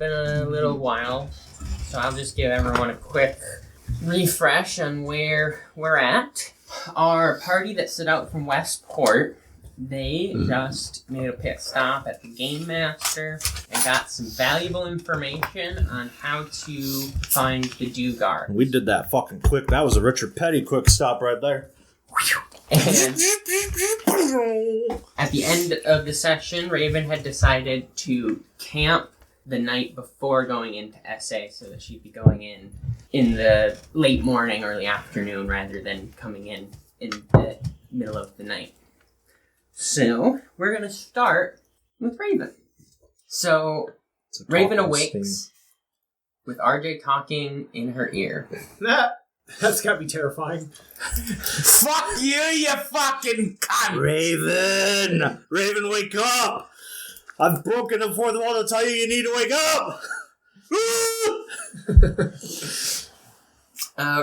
been a little while, so I'll just give everyone a quick refresh on where we're at. Our party that set out from Westport, they just made a pit stop at the Game Master and got some valuable information on how to find the Duergar. We did that fucking quick. That was a Richard Petty quick stop right there. And at the end of the session, Raven had decided to camp the night before going into SA so that she'd be going in the late morning, early afternoon, rather than coming in the middle of the night. So, we're going to start with Raven. So, Raven awakes with RJ talking in her ear. That's gotta be terrifying. Fuck you fucking cunt! Raven, wake up! I've broken the fourth wall to tell you need to wake up!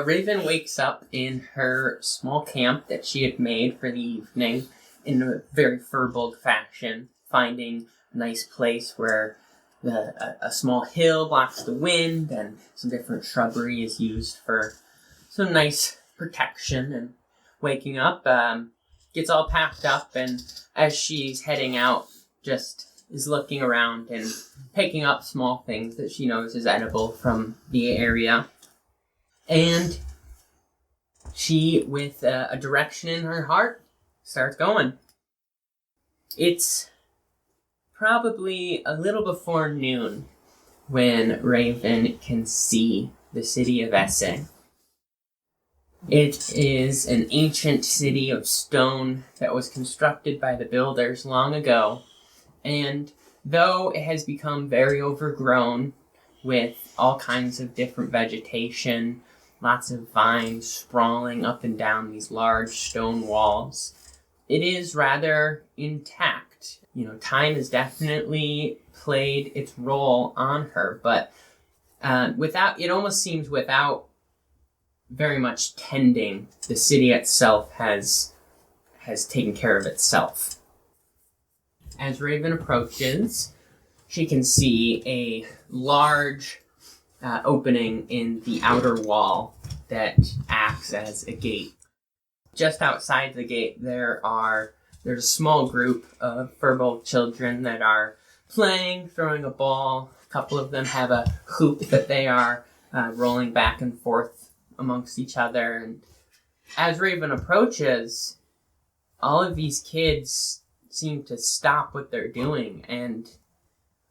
Raven wakes up in her small camp that she had made for the evening in a very Firbolg fashion, finding a nice place where a small hill blocks the wind and some different shrubbery is used for some nice protection. And waking up, gets all packed up, and as she's heading out, just is looking around and picking up small things that she knows is edible from the area. And she, with a direction in her heart, starts going. It's probably a little before noon when Raven can see the city of Yessa. It is an ancient city of stone that was constructed by the builders long ago, and though it has become very overgrown with all kinds of different vegetation, lots of vines sprawling up and down these large stone walls, it is rather intact. You know, time has definitely played its role on her, but it almost seems without very much tending, the city itself has taken care of itself. As Raven approaches, she can see a large opening in the outer wall that acts as a gate. Just outside the gate, there's a small group of Firbolg children that are playing, throwing a ball. A couple of them have a hoop that they are rolling back and forth amongst each other. And as Raven approaches, all of these kids seem to stop what they're doing and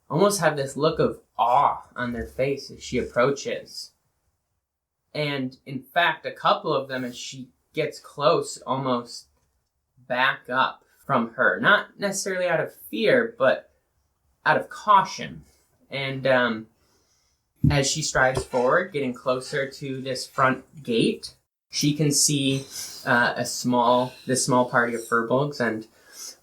almost have this look of awe on their face as she approaches. And in fact, a couple of them, as she gets close, almost back up from her. Not necessarily out of fear, but out of caution. And as she strides forward, getting closer to this front gate, she can see this small party of Firbolgs, and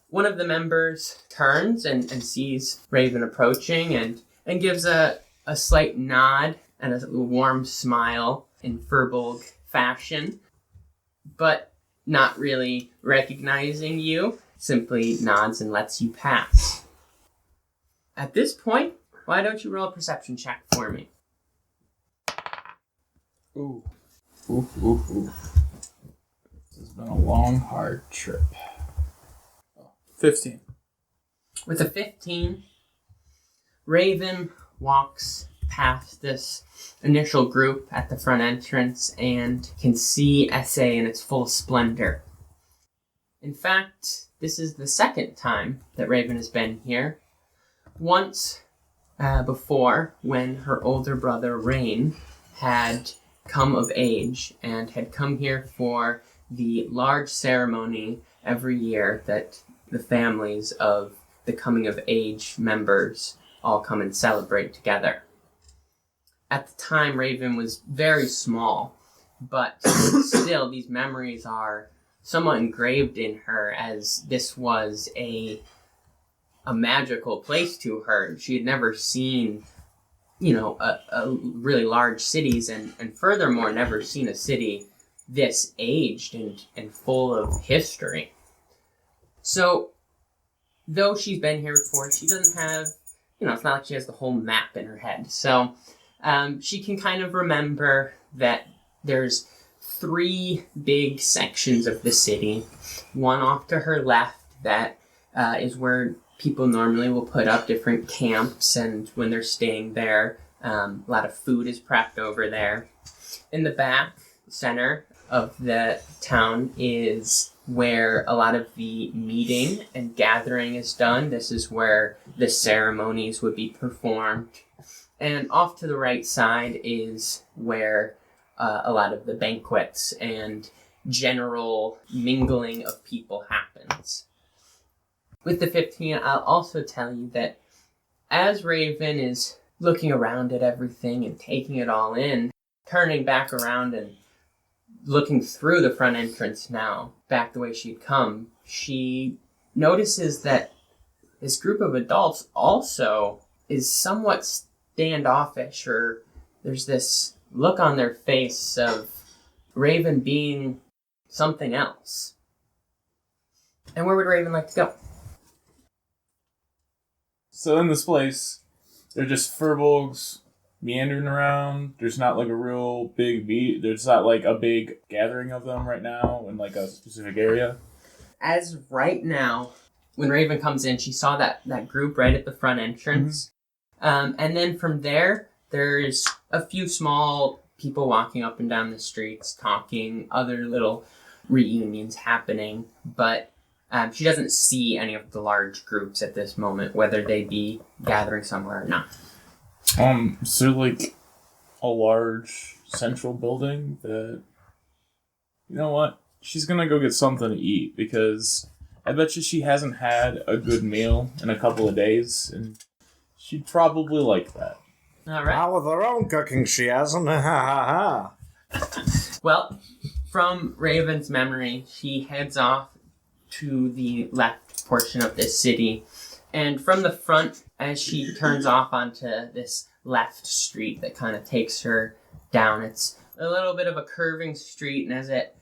one of the members turns and sees Raven approaching and gives a slight nod and a warm smile in Firbolg fashion, but not really recognizing you, simply nods and lets you pass. At this point, why don't you roll a perception check for me? Ooh. This has been a long, hard trip. 15. With a 15, Raven walks past this initial group at the front entrance and can see SA in its full splendor. In fact, this is the second time that Raven has been here. Once before, when her older brother Rain had come of age and had come here for the large ceremony every year that the families of the coming of age members all come and celebrate together. At the time, Raven was very small, but still these memories are somewhat engraved in her, as this was a magical place to her. She had never seen, a really large cities, and furthermore, never seen a city this aged and full of history. So, though she's been here before, she doesn't have it's not like she has the whole map in her head. So she can kind of remember that there's 3 big sections of the city. One off to her left that is where people normally will put up different camps, and when they're staying there, a lot of food is prepped over there. In the back center of the town is where a lot of the meeting and gathering is done. This is where the ceremonies would be performed. And off to the right side is where a lot of the banquets and general mingling of people happens. With the 15, I'll also tell you that as Raven is looking around at everything and taking it all in, turning back around and looking through the front entrance now, back the way she'd come, she notices that this group of adults also is somewhat standoffish, or there's this look on their face of Raven being something else. And where would Raven like to go? So in this place, they're just Firbolgs meandering around. There's not like a real big meet. There's not like a big gathering of them right now in like a specific area. As right now, when Raven comes in, she saw that group right at the front entrance. And then from there, there's a few small people walking up and down the streets, talking, other little reunions happening. But she doesn't see any of the large groups at this moment, whether they be gathering somewhere or not. So like a large central building that, you know what? She's gonna go get something to eat because I bet you she hasn't had a good meal in a couple of days, and she'd probably like that. All right. Now with her own cooking, she hasn't. Ha ha ha. Well, from Raven's memory, she heads off to the left portion of this city. And from the front, as she turns off onto this left street that kind of takes her down, it's a little bit of a curving street, and as it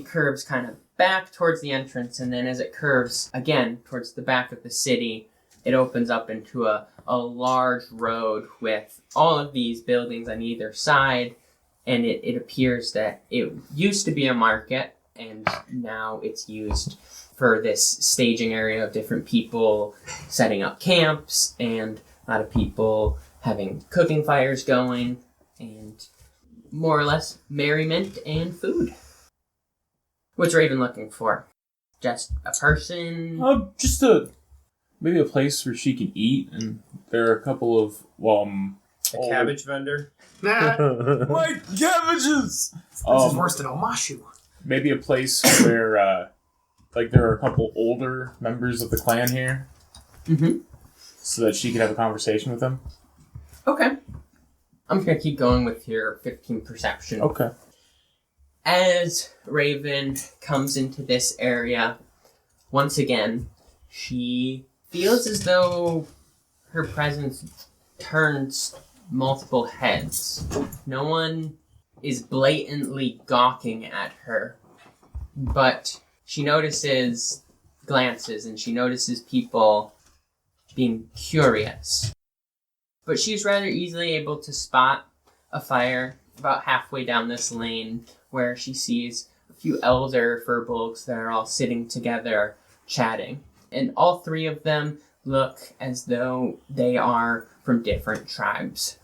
curves kind of back towards the entrance, and then as it curves again towards the back of the city, it opens up into a large road with all of these buildings on either side, and it appears that it used to be a market, and now it's used for this staging area of different people setting up camps, and a lot of people having cooking fires going, and more or less merriment and food. What's Raven looking for? Just a person? Maybe a place where she can eat, and there are a couple of A cabbage vendor. my cabbages. This is worse than Omashu. Maybe a place where there are a couple older members of the clan here, so that she could have a conversation with them. Okay. I'm just going to keep going with your 15 perception. Okay. As Raven comes into this area, once again, she feels as though her presence turns multiple heads. No one is blatantly gawking at her, but she notices glances and she notices people being curious. But she's rather easily able to spot a fire about halfway down this lane where she sees a few elder Firbolgs that are all sitting together chatting. And all 3 of them look as though they are from different tribes.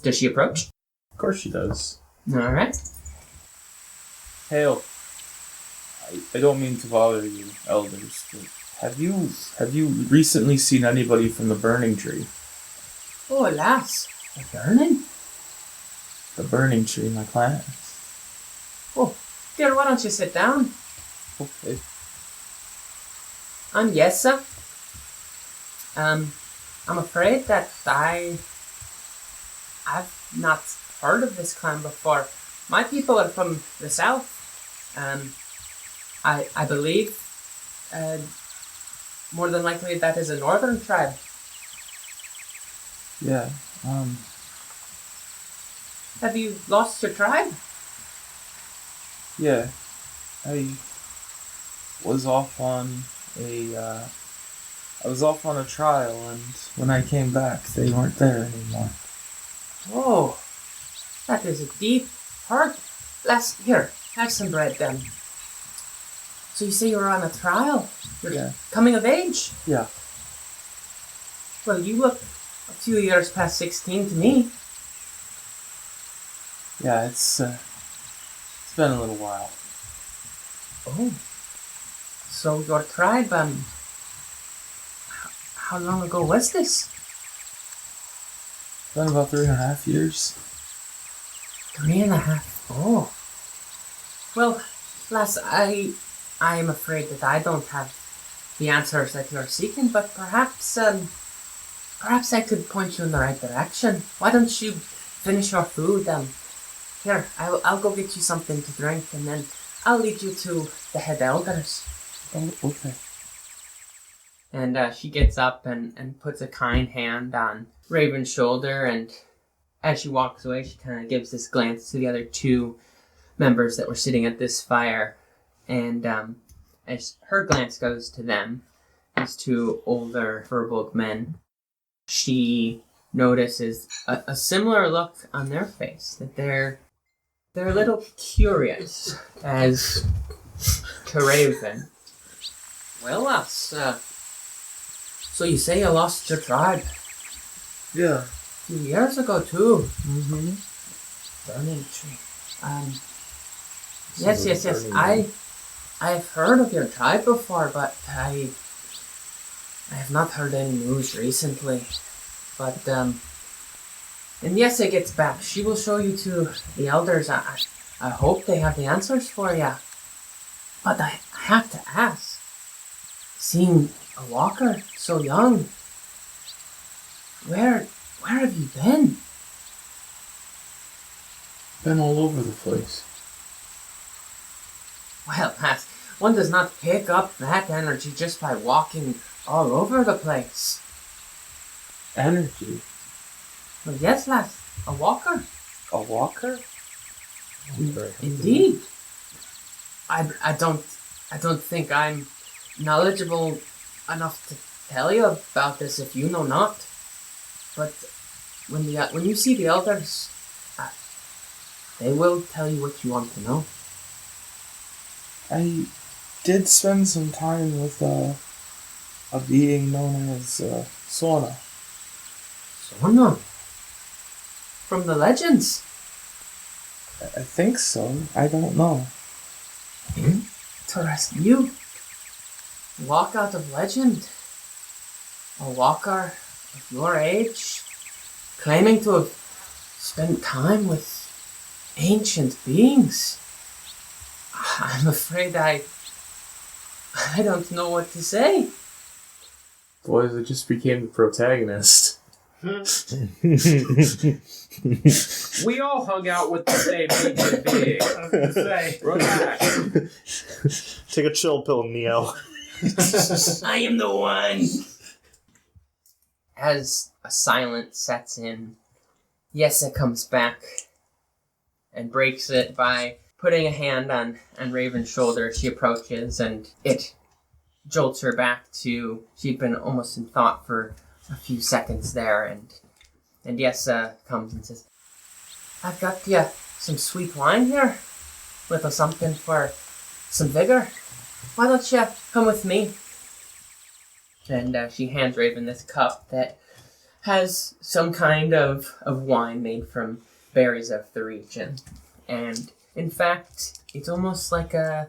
Does she approach? Of course she does. All right. Hail. I don't mean to bother you, elders, but have you recently seen anybody from the burning tree? Oh, alas. A burning? The burning tree, my clan. Oh, dear, why don't you sit down? Okay. I'm Yessa. I'm afraid that I've not heard of this clan before. My people are from the south. I believe, more than likely that is a northern tribe. Yeah, Have you lost your tribe? yeah. I was off on a I was off on a trial, and when I came back, they weren't there anymore. Oh, that is a deep hurt. Here, have some bread then. So you say you were on a trial? You're coming of age? Yeah. Well, you look a few years past 16 to me. Yeah, it's been a little while. Oh. So your tribe, how long ago was this? It's been about 3.5 years. 3.5. Oh. Well, lass, I am afraid that I don't have the answers that you're seeking, but perhaps I could point you in the right direction. Why don't you finish your food? Here, I'll go get you something to drink, and then I'll lead you to the head elders. Oh, okay. And she gets up and puts a kind hand on Raven's shoulder, and as she walks away, she kind of gives this glance to the other two members that were sitting at this fire. And as her glance goes to them, these two older Firbolg men, she notices a similar look on their face, that they're a little curious as to Raven. Well, lass, so you say you lost your tribe? Yeah. A few years ago, too. Mm-hmm. Burning tree. Yes. I've heard of your tribe before, but I have not heard any news recently. But, and Yessa gets back. She will show you to the elders. I hope they have the answers for you. But I have to ask. Seeing a walker so young, where have you been? Been all over the place. Well, lass, one does not pick up that energy just by walking all over the place. Energy? Well, yes, lass, a walker. A walker? Indeed. I don't think I'm knowledgeable enough to tell you about this if you know not. But when you see the elders, they will tell you what you want to know. I did spend some time with a being known as Sona. Sona? From the legends? I think so. I don't know. Interesting. You walk out of legend. A walker of your age, claiming to have spent time with ancient beings. I'm afraid I don't know what to say. Boys, I just became the protagonist. We all hung out with the same ancient being. I was gonna say, relax. Take a chill pill, Neo. I am the one. As a silence sets in, Yessa comes back and breaks it by putting a hand on Raven's shoulder. She approaches, and it jolts her back to, she'd been almost in thought for a few seconds there, and Yessa comes and says, I've got you some sweet wine here, little something for some vigor. Why don't you come with me? And she hands Raven this cup that has some kind of wine made from berries of the region. And in fact, it's almost like a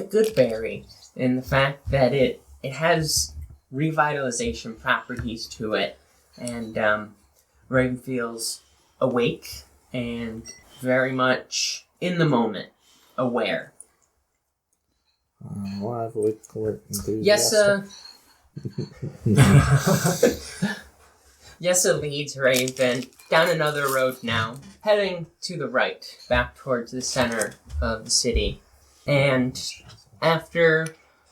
good berry in the fact that it has revitalization properties to it. And Raven feels awake and very much in the moment, aware. Lively, Yessa leads Raven down another road now, heading to the right, back towards the center of the city. And after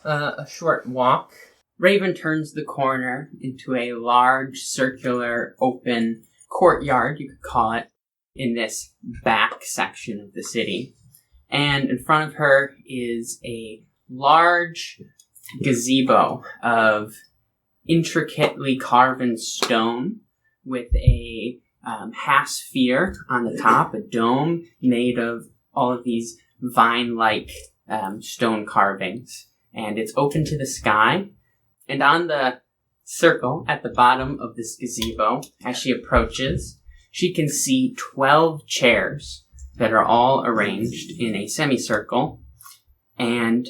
a short walk, Raven turns the corner into a large, circular, open courtyard, you could call it, in this back section of the city. And in front of her is a large gazebo of intricately carven stone with a half sphere on the top, a dome made of all of these vine-like stone carvings. And it's open to the sky. And on the circle at the bottom of this gazebo, as she approaches, she can see 12 chairs that are all arranged in a semicircle. And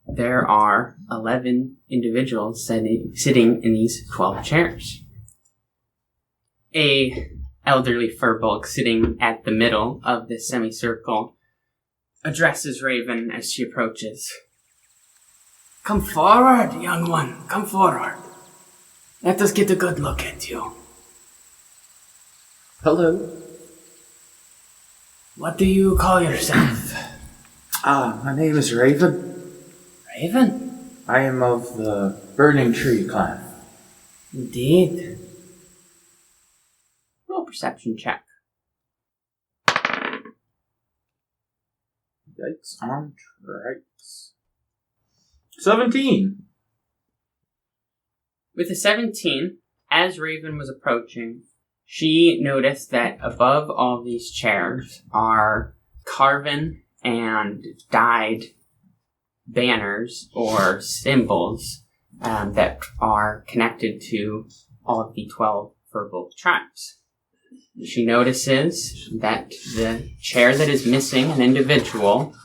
there are 11 individuals sitting in these 12 chairs. A elderly Firbolg sitting at the middle of this semicircle addresses Raven as she approaches. "Come forward, young one. Come forward. Let us get a good look at you. Hello. What do you call yourself?" My name is Raven. Raven? I am of the Burning Tree clan. Indeed. Roll perception check. Yikes on trikes. 17. With a 17, as Raven was approaching, she noticed that above all these chairs are carven and dyed banners or symbols that are connected to all of the 12 Firbolg tribes. She notices that the chair that is missing an individual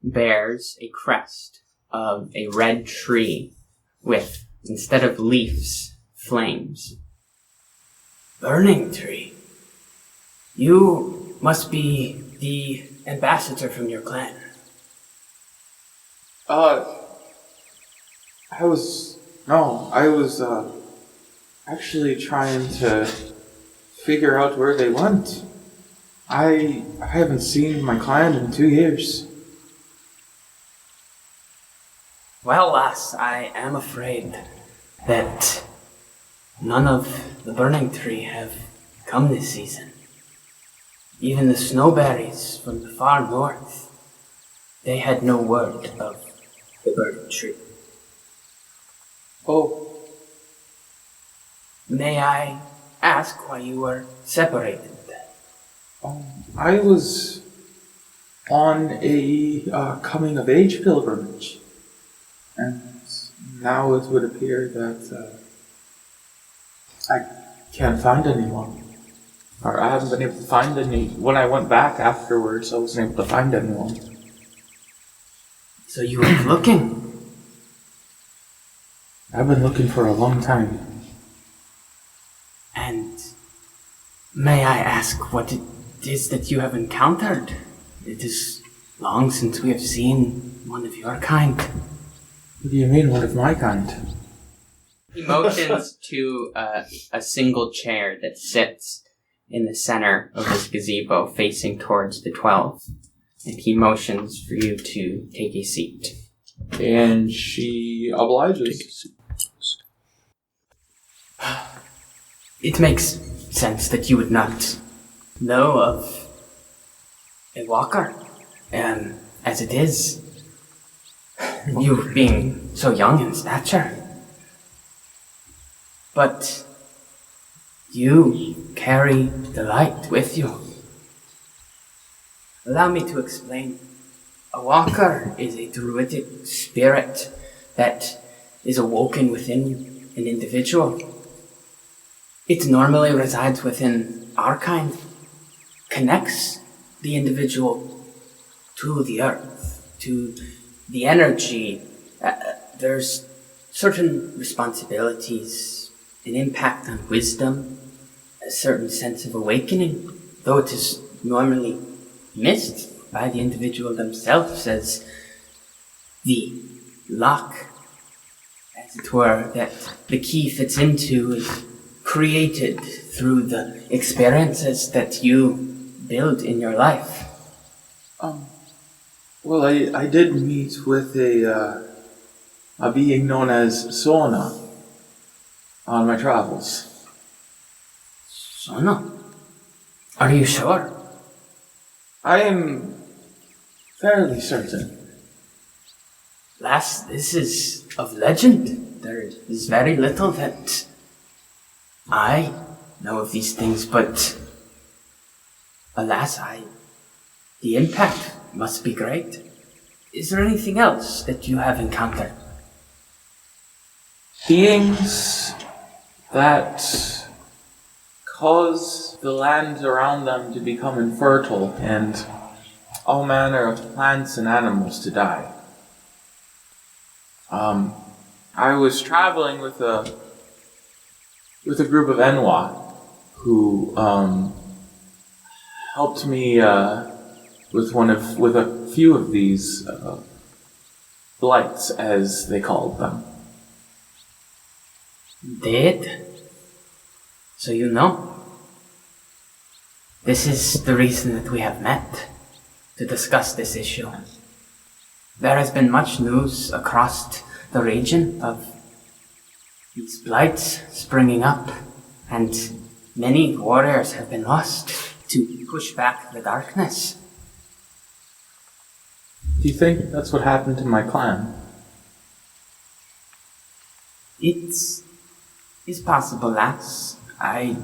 bears a crest of a red tree with, instead of leaves, flames. "Burning tree. You must be the ambassador from your clan." I was actually trying to figure out where they went. I haven't seen my clan in 2 years. "Well, lass, I am afraid that none of the burning tree have come this season. Even the snowberries from the far north, they had no word of the burning tree." Oh, "May I ask why you were separated?" I was on a coming-of-age pilgrimage. And now it would appear that I can't find anyone. Or I haven't been able to find any. When I went back afterwards, I wasn't able to find anyone. "So you were looking?" I've been looking for a long time. "And may I ask what it is that you have encountered? It is long since we have seen one of your kind." What do you mean, one of my kind? He motions to a single chair that sits in the center of this gazebo facing towards the 12. And he motions for you to take a seat. And she obliges. It makes sense that you would not know of a walker, as it is, you being so young in stature. But you carry the light with you. Allow me to explain. A walker is a druidic spirit that is awoken within an individual. It normally resides within our kind, connects the individual to the earth, to the energy. There's certain responsibilities, an impact on wisdom, a certain sense of awakening, though it is normally missed by the individual themselves as the lock, as it were, that the key fits into is created through the experiences that you build in your life. Well, I did meet with a being known as Sona on my travels. Sona? Are you sure? I am fairly certain. Lass, this is of legend. There is very little that I know of these things, but alas, the impact must be great. Is there anything else that you have encountered? Beings that cause the land around them to become infertile and all manner of plants and animals to die. I was traveling with a group of Enwa who helped me with a few of these blights, as they called them. Dead? So you know? This is the reason that we have met, to discuss this issue. There has been much news across the region of these blights springing up, and many warriors have been lost to push back the darkness. Do you think that's what happened to my clan? It's possible, lass. I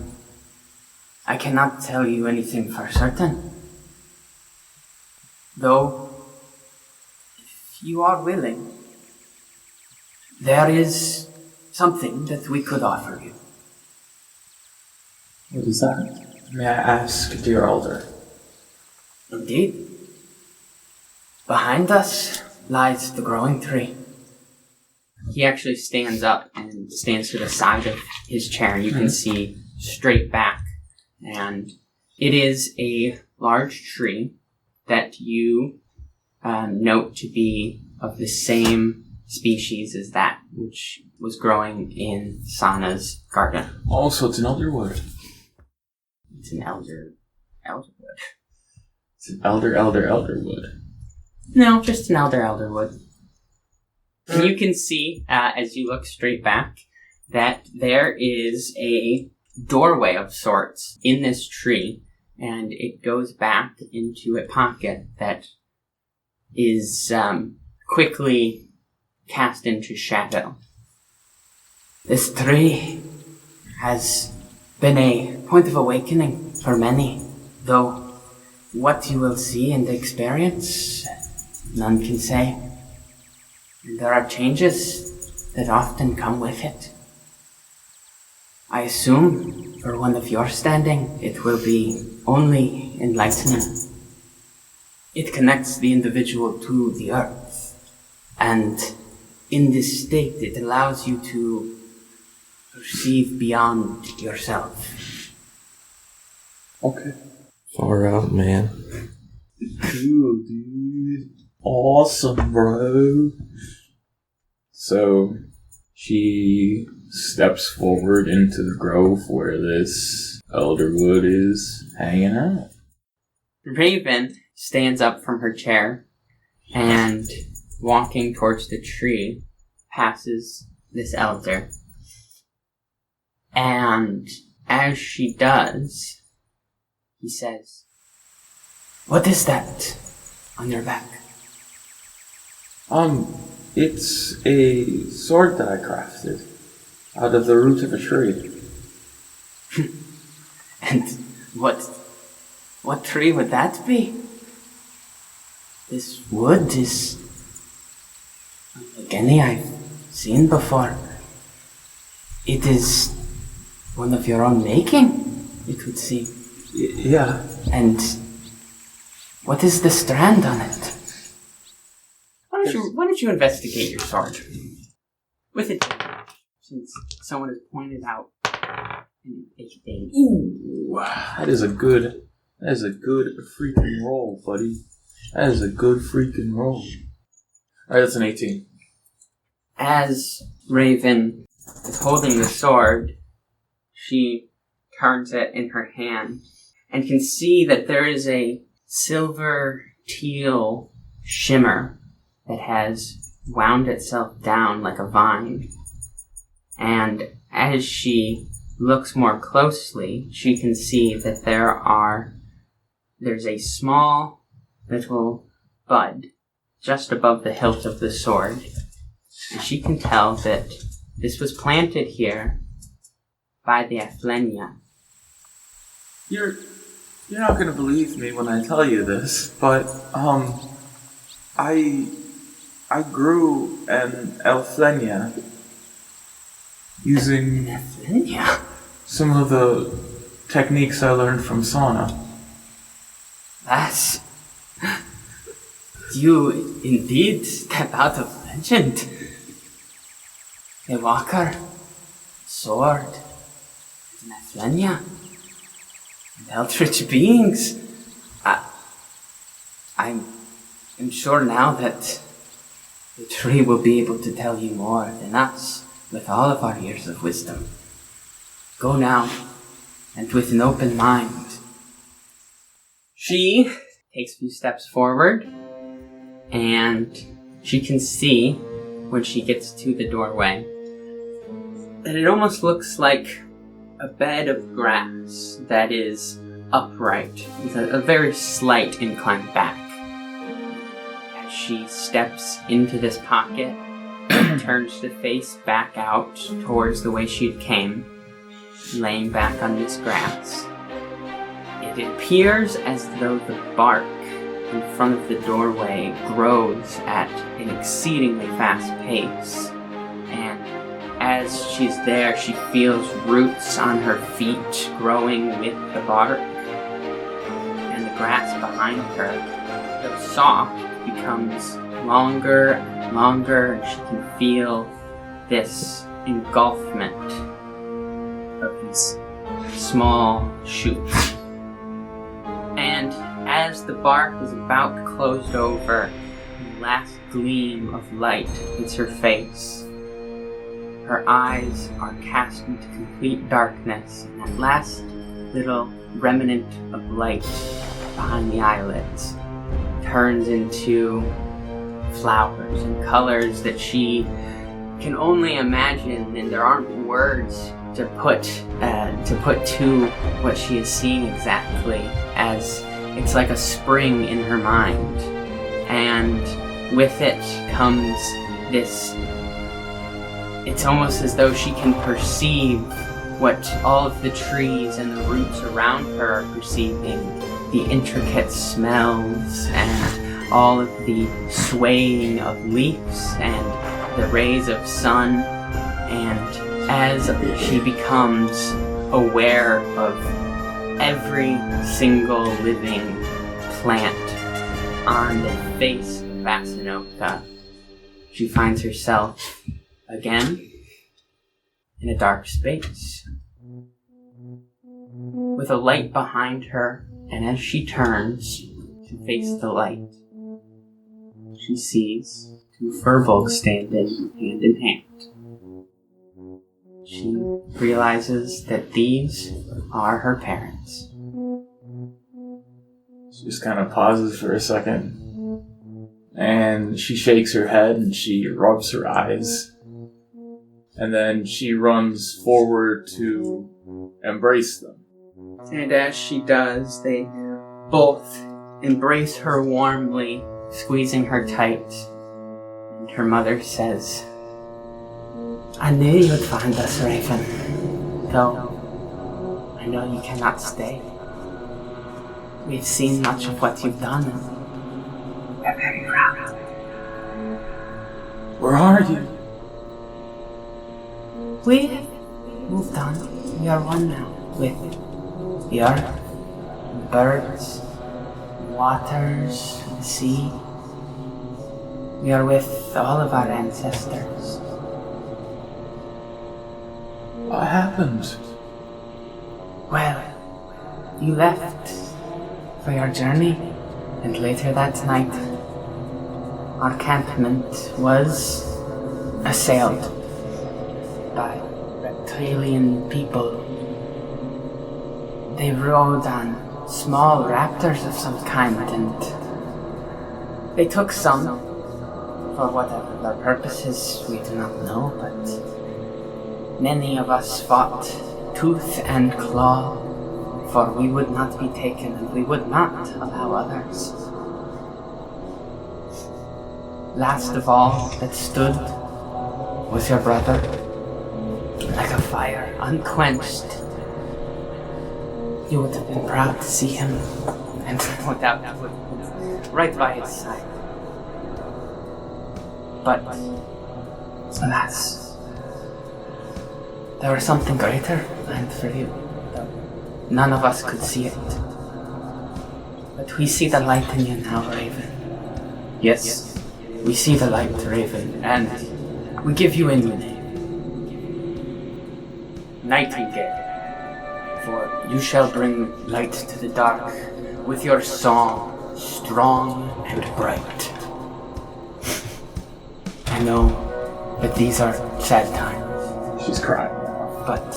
cannot tell you anything for certain. Though, if you are willing, there is something that we could offer you. What is that? May I ask, dear elder? Indeed. Behind us lies the growing tree. He actually stands up and stands to the side of his chair, and you can see straight back. And it is a large tree that you note to be of the same species as that which was growing in Sana's garden. Also, it's an elderwood. It's an elderwood. It's an elderwood. No, just an elderwood. And you can see, as you look straight back, that there is a doorway of sorts in this tree, and it goes back into a pocket that is quickly cast into shadow. This tree has been a point of awakening for many, though what you will see and experience, none can say. And there are changes that often come with it. I assume, for one of your standing, it will be only enlightening. It connects the individual to the earth, and in this state it allows you to perceive beyond yourself. Okay. Far out, man. Cool, dude. Awesome, bro. So, she steps forward into the grove where this elderwood is hanging out. Raven stands up from her chair and, walking towards the tree, passes this elder. And as she does, he says, "What is that on your back?" It's a sword that I crafted out of the root of a tree. And what tree would that be? This wood is unlike any I've seen before. It is one of your own making, it would seem. Yeah. And what is the strand on it? Why don't you investigate your sword? With it, since someone has pointed out an 18. Ooh, that is a good freaking roll, buddy. That is a good freaking roll. Alright, that's an 18. As Raven is holding the sword, she turns it in her hand and can see that there is a silver teal shimmer that has wound itself down like a vine. And as she looks more closely, she can see that there's a small little bud just above the hilt of the sword. And she can tell that This was planted here by the Athleña. You're not gonna believe me when I tell you this, but I grew an Athleña using Athleña? some of the techniques I learned from sauna. That's... You indeed step out of legend. A walker, sword, an Athleña, and eldritch beings. I'm sure now that the tree will be able to tell you more than us with all of our years of wisdom. Go now, and with an open mind. She takes a few steps forward, and she can see, when she gets to the doorway, that it almost looks like a bed of grass that is upright, with a very slight incline back. As she steps into this pocket, turns to face back out towards the way she came, laying back on this grass. It appears as though the bark in front of the doorway grows at an exceedingly fast pace, and as she's there, she feels roots on her feet growing with the bark, and the grass behind her, though soft, becomes longer and longer, and she can feel this engulfment of these small shoots. And as the bark is about closed over, the last gleam of light hits her face. Her eyes are cast into complete darkness, and that last little remnant of light behind the eyelids turns into flowers and colors that she can only imagine, and there aren't words to put to what she is seeing exactly, as it's like a spring in her mind. And with it comes this, it's almost as though she can perceive what all of the trees and the roots around her are perceiving, the intricate smells and all of the swaying of leaves and the rays of sun. And as she becomes aware of every single living plant on the face of Vassanoka, she finds herself again in a dark space with a light behind her, and as she turns to face the light, she sees two Firbolg standing hand in hand. She realizes that these are her parents. She just kind of pauses for a second, and she shakes her head and she rubs her eyes, and then she runs forward to embrace them. And as she does, they both embrace her warmly, squeezing her tight. And her mother says, "I knew you'd find us, Raven, though I know you cannot stay. We've seen much of what you've done, and we're very proud." Where are you? We moved on. We are one now, with the earth, the birds, the waters, the sea. We are with all of our ancestors. What happened? Well, you left for your journey, and later that night, our campment was assailed by reptilian people. They rode on small raptors of some kind, and they took some for whatever their purposes, we do not know, but many of us fought tooth and claw, for we would not be taken, and we would not allow others. Last of all that stood was your brother, like a fire, unquenched. You would have been proud to see him, and without right by his side. But, alas, there was something greater planned for you. None of us could see it. But we see the light in you now, Raven. Yes, we see the light, Raven, and we give you a new name. Nightingale. For you shall bring light to the dark with your song, strong and bright. I know that these are sad times. She's crying. But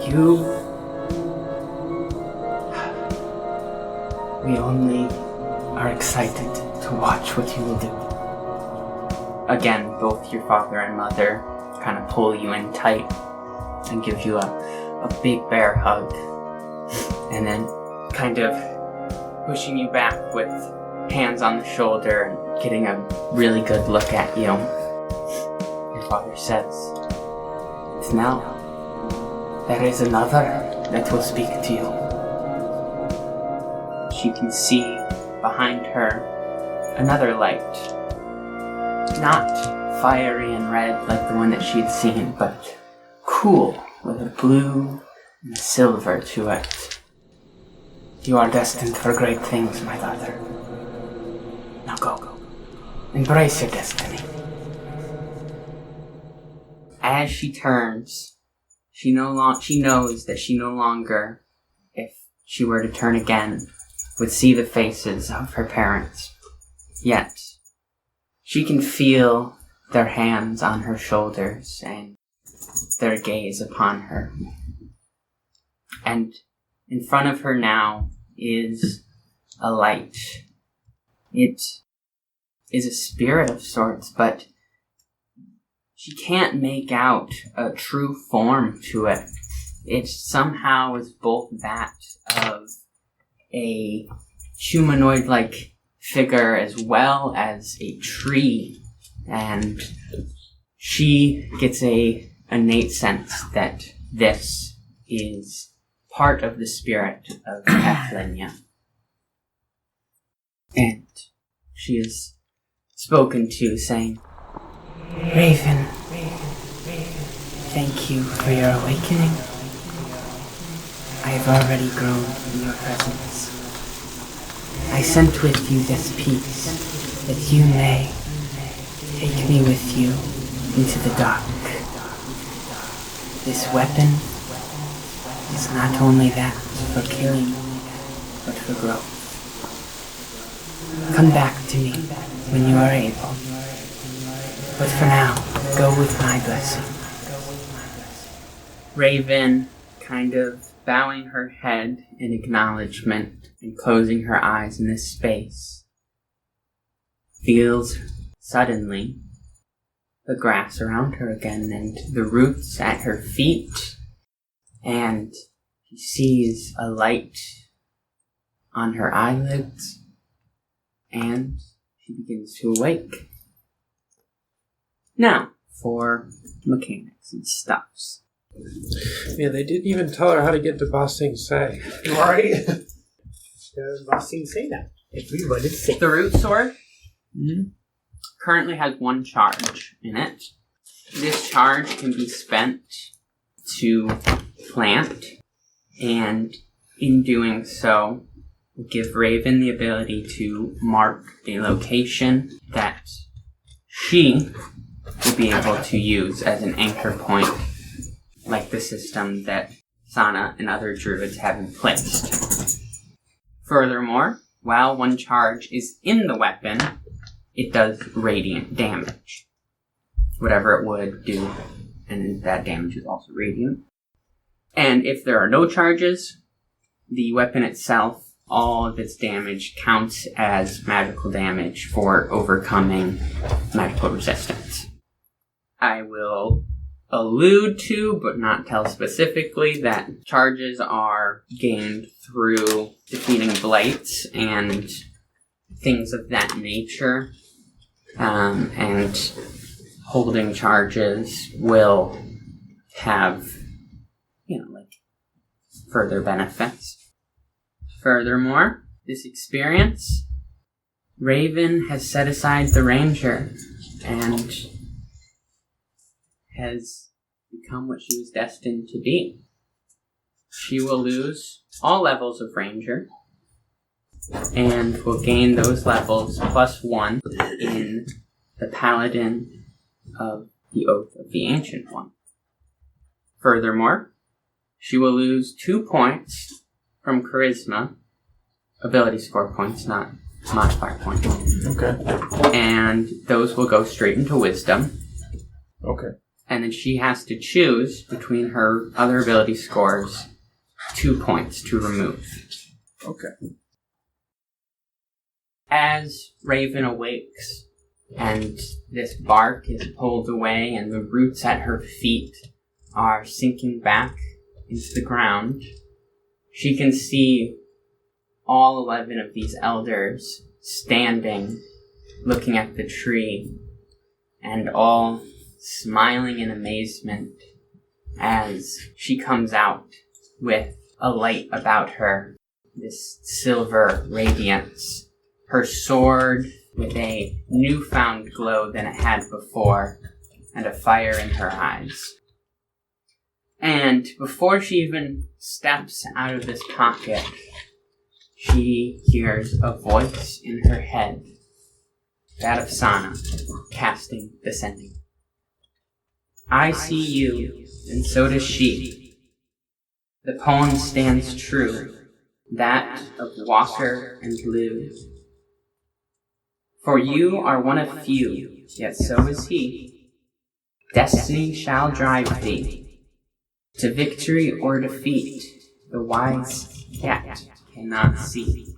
you... We only are excited to watch what you will do. Again, both your father and mother kind of pull you in tight and give you a big bear hug. And then kind of pushing you back with hands on the shoulder and getting a really good look at you. Your father says, "It's now. There is another that will speak to you." She can see behind her another light. Not fiery and red like the one that she had seen, but cool with a blue and a silver to it. You are destined for great things, my daughter. Now go. Embrace your destiny. As she turns, she knows that she no longer, if she were to turn again, would see the faces of her parents. Yet, she can feel their hands on her shoulders and their gaze upon her. And in front of her now is a light. It is a spirit of sorts, but she can't make out a true form to it. It somehow is both that of a humanoid-like figure as well as a tree, and she gets a innate sense that this is part of the spirit of Athleña. And she is spoken to, saying, Raven, thank you for your awakening. I have already grown in your presence. I sent with you this piece, that you may take me with you into the dark. This weapon is not only that for killing, but for growth. Come back to me when you are able. But for now, go with my blessing. Raven, kind of bowing her head in acknowledgement and closing her eyes in this space, feels suddenly the grass around her again and the roots at her feet, and she sees a light on her eyelids, and she begins to awake. Now, for mechanics and stuffs. Yeah, they didn't even tell her how to get to Bossing Say. Right? Bossing say that. Everybody say. The root sword currently has one charge in it. This charge can be spent to plant, and in doing so, will give Raven the ability to mark a location that she will be able to use as an anchor point, like the system that Sana and other druids have in place. Furthermore, while one charge is in the weapon, it does radiant damage. Whatever it would do, and that damage is also radiant. And if there are no charges, the weapon itself, all of its damage counts as magical damage for overcoming magical resistance. I will allude to, but not tell specifically, that charges are gained through defeating blights and things of that nature, and holding charges will have, further benefits. Furthermore, this experience, Raven has set aside the Ranger and has become what she was destined to be. She will lose all levels of Ranger and will gain those levels +1 in the Paladin of the Oath of the Ancient One. Furthermore, she will lose 2 points from Charisma, ability score points, not modifier points. Okay. And those will go straight into Wisdom. Okay. And then she has to choose between her other ability scores 2 points to remove. Okay. As Raven awakes and this bark is pulled away and the roots at her feet are sinking back into the ground, she can see all 11 of these elders standing, looking at the tree, and all smiling in amazement as she comes out with a light about her, this silver radiance, her sword with a newfound glow than it had before, and a fire in her eyes. And before she even steps out of this pocket, she hears a voice in her head, that of Sana, casting Descending. I see you, and so does she. The poem stands true, that of Walker and Llew. For you are one of few, yet so is he. Destiny shall drive thee to victory or defeat, the wise yet cannot see.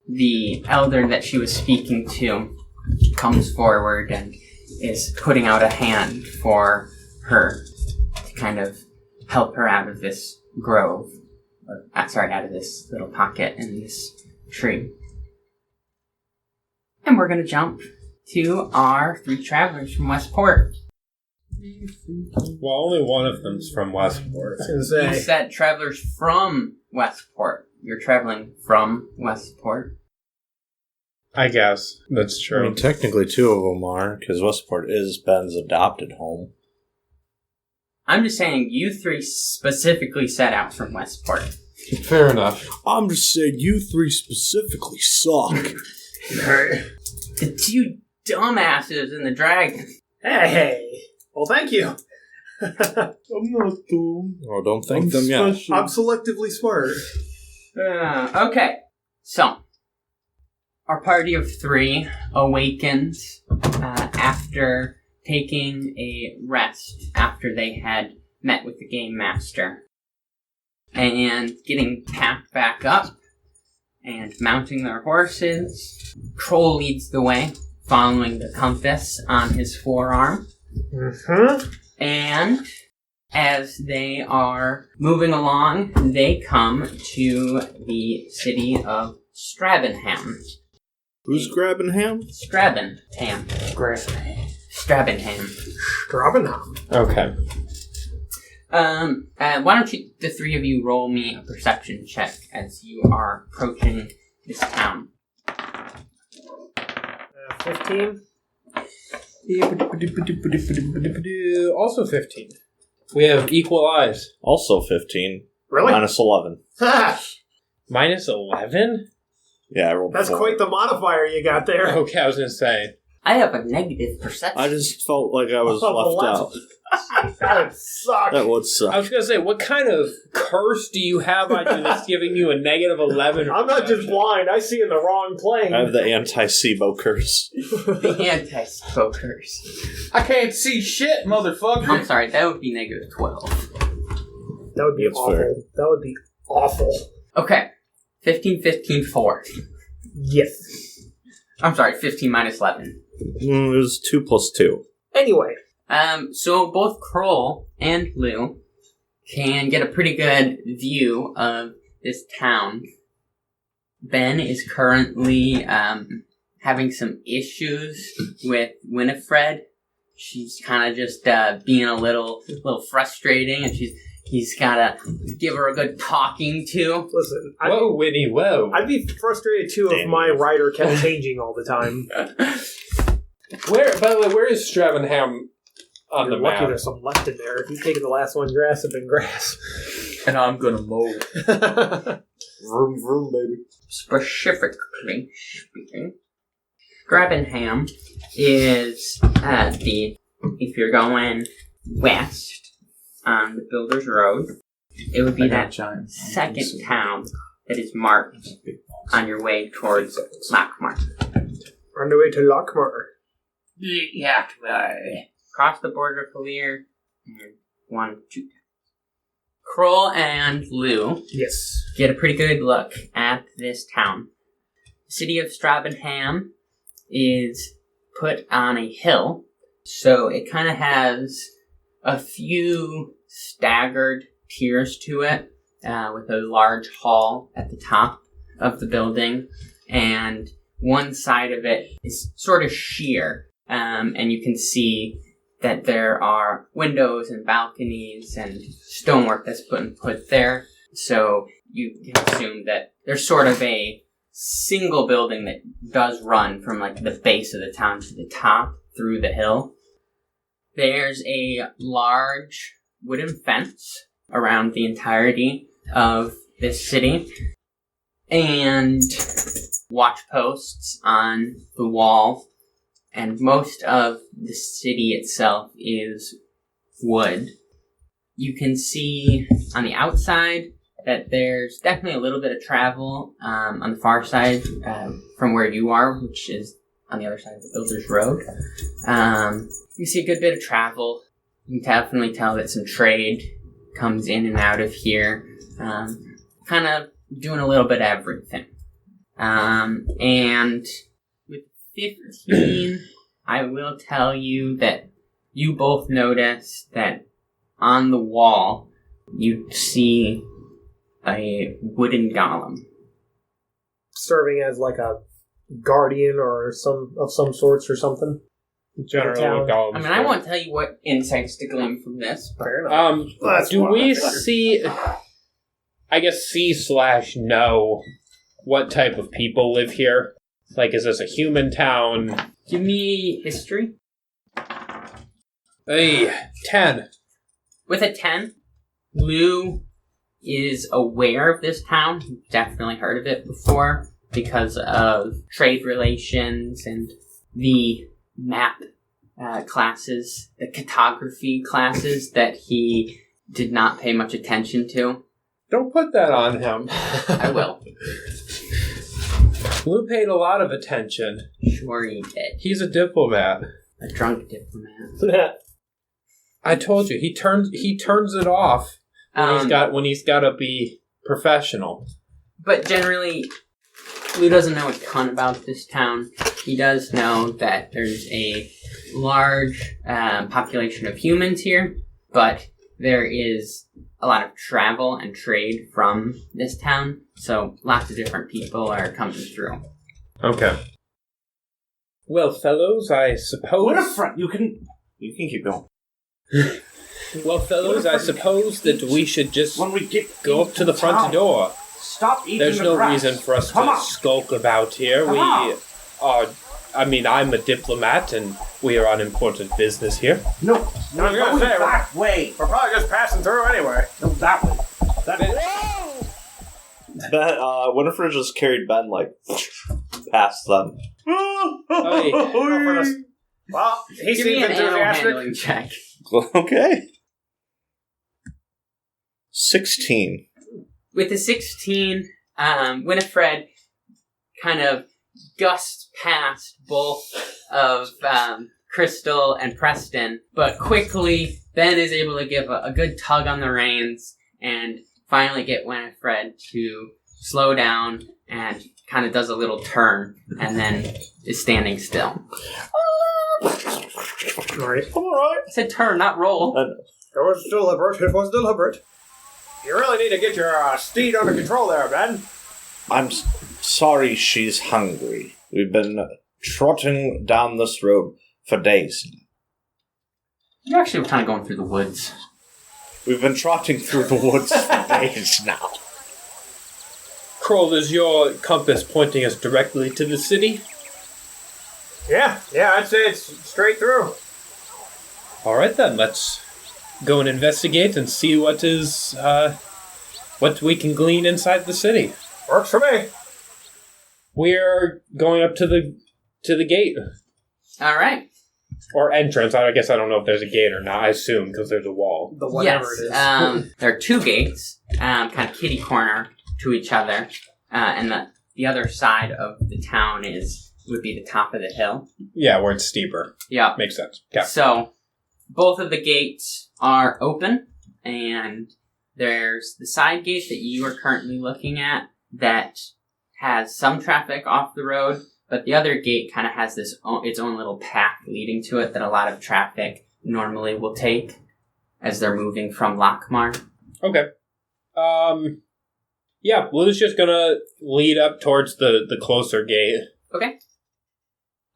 The elder that she was speaking to comes forward and is putting out a hand for her to kind of help her out of this grove, out of this little pocket in this tree. And we're going to jump to our 3 travelers from Westport. Well, only one of them's from Westport. You said travelers from Westport. You're traveling from Westport? I guess. That's true. I mean, technically 2 of them are, because Westport is Ben's adopted home. I'm just saying you 3 specifically set out from Westport. Fair enough. I'm just saying you 3 specifically suck. The 2 dumbasses in the dragon. Hey! Well, thank you. I'm not dumb. Oh, don't thank them yet. I'm selectively smart. Okay, so our party of 3 awakens after taking a rest after they had met with the game master and getting packed back up and mounting their horses. Krohl leads the way, following the compass on his forearm. Mm-hmm. And as they are moving along, they come to the city of Strabenham. Who's grabbing ham? Strabenham. Strabenham. Okay. Why don't you, the 3 of you, roll me a perception check as you are approaching this town. 15. Also 15. We have equal eyes. Also 15. Really? Minus 11. Minus 11? Yeah, I rolled That's 4. quite the modifier you got there. Okay, I was going to say. I have a negative perception. I just felt like I was left out. That would suck. That would I suck. was going to say, what kind of curse do you have on you that's giving you a negative 11? I'm not just blind. I see in the wrong plane. I have the anti-SIBO curse. The anti-smokers. I can't see shit, motherfucker. I'm sorry, that would be negative 12. That would be That's awful. fair. That would be awful. Okay. 15, 15, 4. Yes. I'm sorry, 15 minus 11. It was 2 plus 2. Anyway. So both Krohl and Llew can get a pretty good view of this town. Ben is currently having some issues with Winifred she's kind of just being a little frustrating, and he's gotta give her a good talking to. Listen, Whoa, Winnie, whoa. I'd be frustrated too if my rider kept changing all the time. By the way, where is Stravenham on You're the lucky map? there's some left in there. If you take the last one, grass have been grass. And I'm gonna mow. Vroom, vroom, baby. Specifically speaking, Stravenham is if you're going west on the Builders Road, it would be that second town that is marked on your way towards Lockmar. On the way to Lockmar. Yeah, cross the border of Kalir and 1, 2. Krohl and Llew Yes. get a pretty good look at this town. The city of Stravenham is put on a hill, so it kind of has a few staggered tiers to it, with a large hall at the top of the building, and one side of it is sort of sheer, and you can see that there are windows and balconies and stonework that's put there. So you can assume that there's sort of a single building that does run from like the base of the town to the top through the hill. There's a large wooden fence around the entirety of this city, and watch posts on the wall. And most of the city itself is wood. You can see on the outside that there's definitely a little bit of travel on the far side from where you are, which is on the other side of the Builders Road. You see a good bit of travel. You can definitely tell that some trade comes in and out of here, kind of doing a little bit of everything. And with 15, I will tell you that you both notice that on the wall you see a wooden golem. Serving as like a guardian or some sorts or something. Generally, Town. golems. I mean, I won't tell you what insights to glean from this, but Fair enough. Do we see? I guess see/know what type of people live here. Like, is this a human town? give me history. Hey, 10. With a 10, Llew is aware of this town. He's definitely heard of it before because of trade relations and the map classes, the cartography classes that he did not pay much attention to. Don't put that on him. I will. Llew paid a lot of attention. Sure he did. He's a diplomat. A drunk diplomat. I told you, he turns it off when he's got to be professional. But generally, Llew doesn't know a ton about this town. He does know that there's a large population of humans here, but there is a lot of travel and trade from this town, so lots of different people are coming through. Okay. Well, fellows, I suppose... Winifred, you can keep going. Well, fellows, I suppose that we should just When we get go up to the front door. Stop eating There's the no grass. reason for us Come to on. skulk about here. Come on. I'm a diplomat, and we are on important business here. No, No, you're going gonna say, that way. We're probably just passing through anyway. No, that way. That way. Ben, Winifred just carried Ben, past them. Hey. Well, he Give me seems an animal enthusiastic. handling check. Okay. 16. With the 16, Winifred kind of gusts past both of Crystal and Preston, but quickly Ben is able to give a good tug on the reins and finally get Winifred to slow down and kind of does a little turn and then is standing still. Alright. I'm alright. I said turn, not roll. It was deliberate. It was deliberate. You really need to get your steed under control there, Ben. I'm sorry she's hungry. We've been trotting down this road for days. You're actually kind of going through the woods. We've been trotting through the woods for days now. Krohl, is your compass pointing us directly to the city? Yeah, I'd say it's straight through. All right, then. Let's go and investigate and see what we can glean inside the city. Works for me. We're going up to the gate. All right. Or entrance. I guess I don't know if there's a gate or not. I assume, because there's a wall. The whatever Yes. it is. There are two gates, kind of kitty corner to each other, and the other side of the town would be the top of the hill. Yeah, where it's steeper. Yeah. Makes sense. Yeah. So, both of the gates are open, and there's the side gate that you are currently looking at that has some traffic off the road, but the other gate kind of has its own little path leading to it that a lot of traffic normally will take as they're moving from Lockmar. Okay. Yeah, Blue's just gonna lead up towards the closer gate. Okay.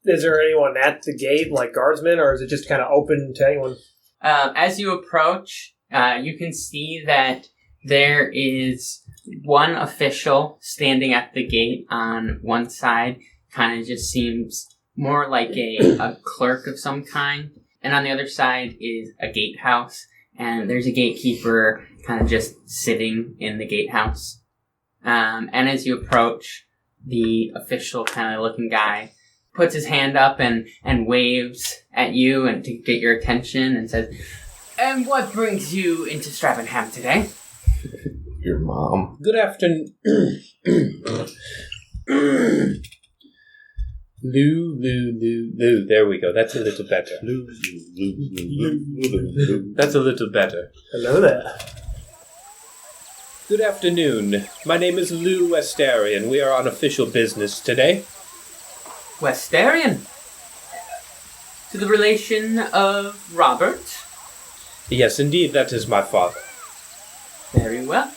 Is there anyone at the gate, like guardsmen, or is it just kind of open to anyone? As you approach, you can see that there is one official standing at the gate on one side. Kind of just seems more like a clerk of some kind. And on the other side is a gatehouse. And there's a gatekeeper kind of just sitting in the gatehouse. And as you approach, the official kind of looking guy puts his hand up and waves at you and to get your attention and says, "And what brings you into Stravenham today?" Your mom. Good afternoon. Lou. There we go. That's a little better. That's a little better. Hello there. Good afternoon. My name is Llew Westaryn. We are on official business today. Westaryn? To the relation of Robert? Yes, indeed, that is my father. Very well.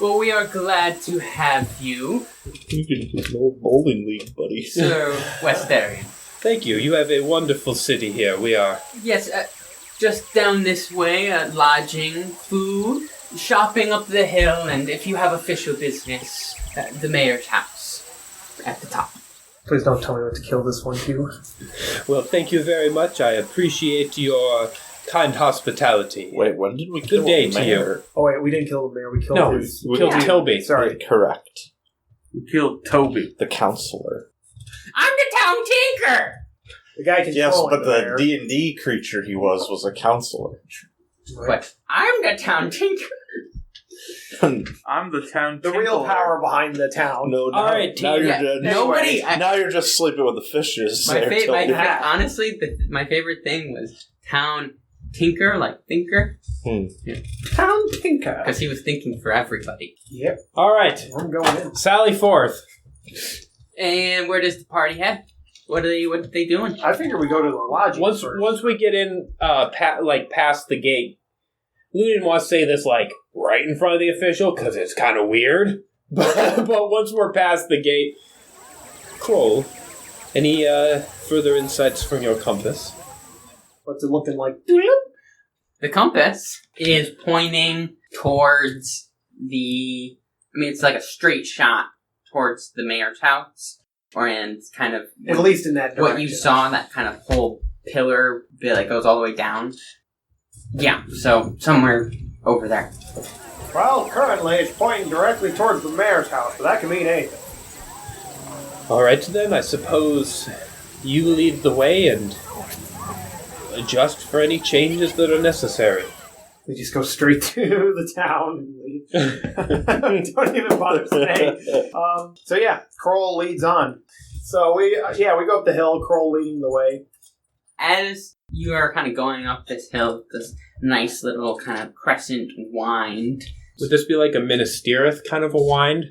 Well, we are glad to have you, You can get an old bowling league, buddy. Sir Westaryn. Thank you. You have a wonderful city here. We are... Yes, just down this way, lodging, food, shopping up the hill, and if you have official business, the mayor's house at the top. Please don't tell me what to kill this one, too. Well, thank you very much. I appreciate your kind hospitality. Wait, when did we kill Good day the to mayor? Oh, wait, we didn't kill the mayor. We killed No, his... we killed Yeah. Tilby. Sorry. Correct. We killed Toby. The counselor. I'm the town tinker! The guy controlling Yes, but the mayor. D&D creature he was a counselor. But I'm the town tinker. I'm the town The real tinkler. power behind the town. No, now, All right, now you're Yeah, dead. nobody... Now you're just sleeping with the fishes. Honestly, my favorite thing was town tinker, like thinker, Town tinker. because he was thinking for everybody. Yep, All right. I'm going in. Sally forth. And where does the party head? What are they doing? I figure we go to the lodging first. Once we get in, past the gate, Lou didn't want to say this, right in front of the official, because it's kind of weird. But once we're past the gate, Krohl, any further insights from your compass? What's it looking like? The compass is pointing towards it's like a straight shot towards the mayor's house, and kind of At least in that direction. what you saw, that kind of whole pillar bit that goes all the way down. Yeah, so somewhere over there. Well, currently it's pointing directly towards the mayor's house, but that can mean anything. All right, then, I suppose you lead the way and adjust for any changes that are necessary. We just go straight to the town and leave. Don't even bother staying. So yeah, Krohl leads on. So we go up the hill, Krohl leading the way. As you are kind of going up this hill, this nice little kind of crescent wind. Would this be like a Minas Tirith kind of a wind?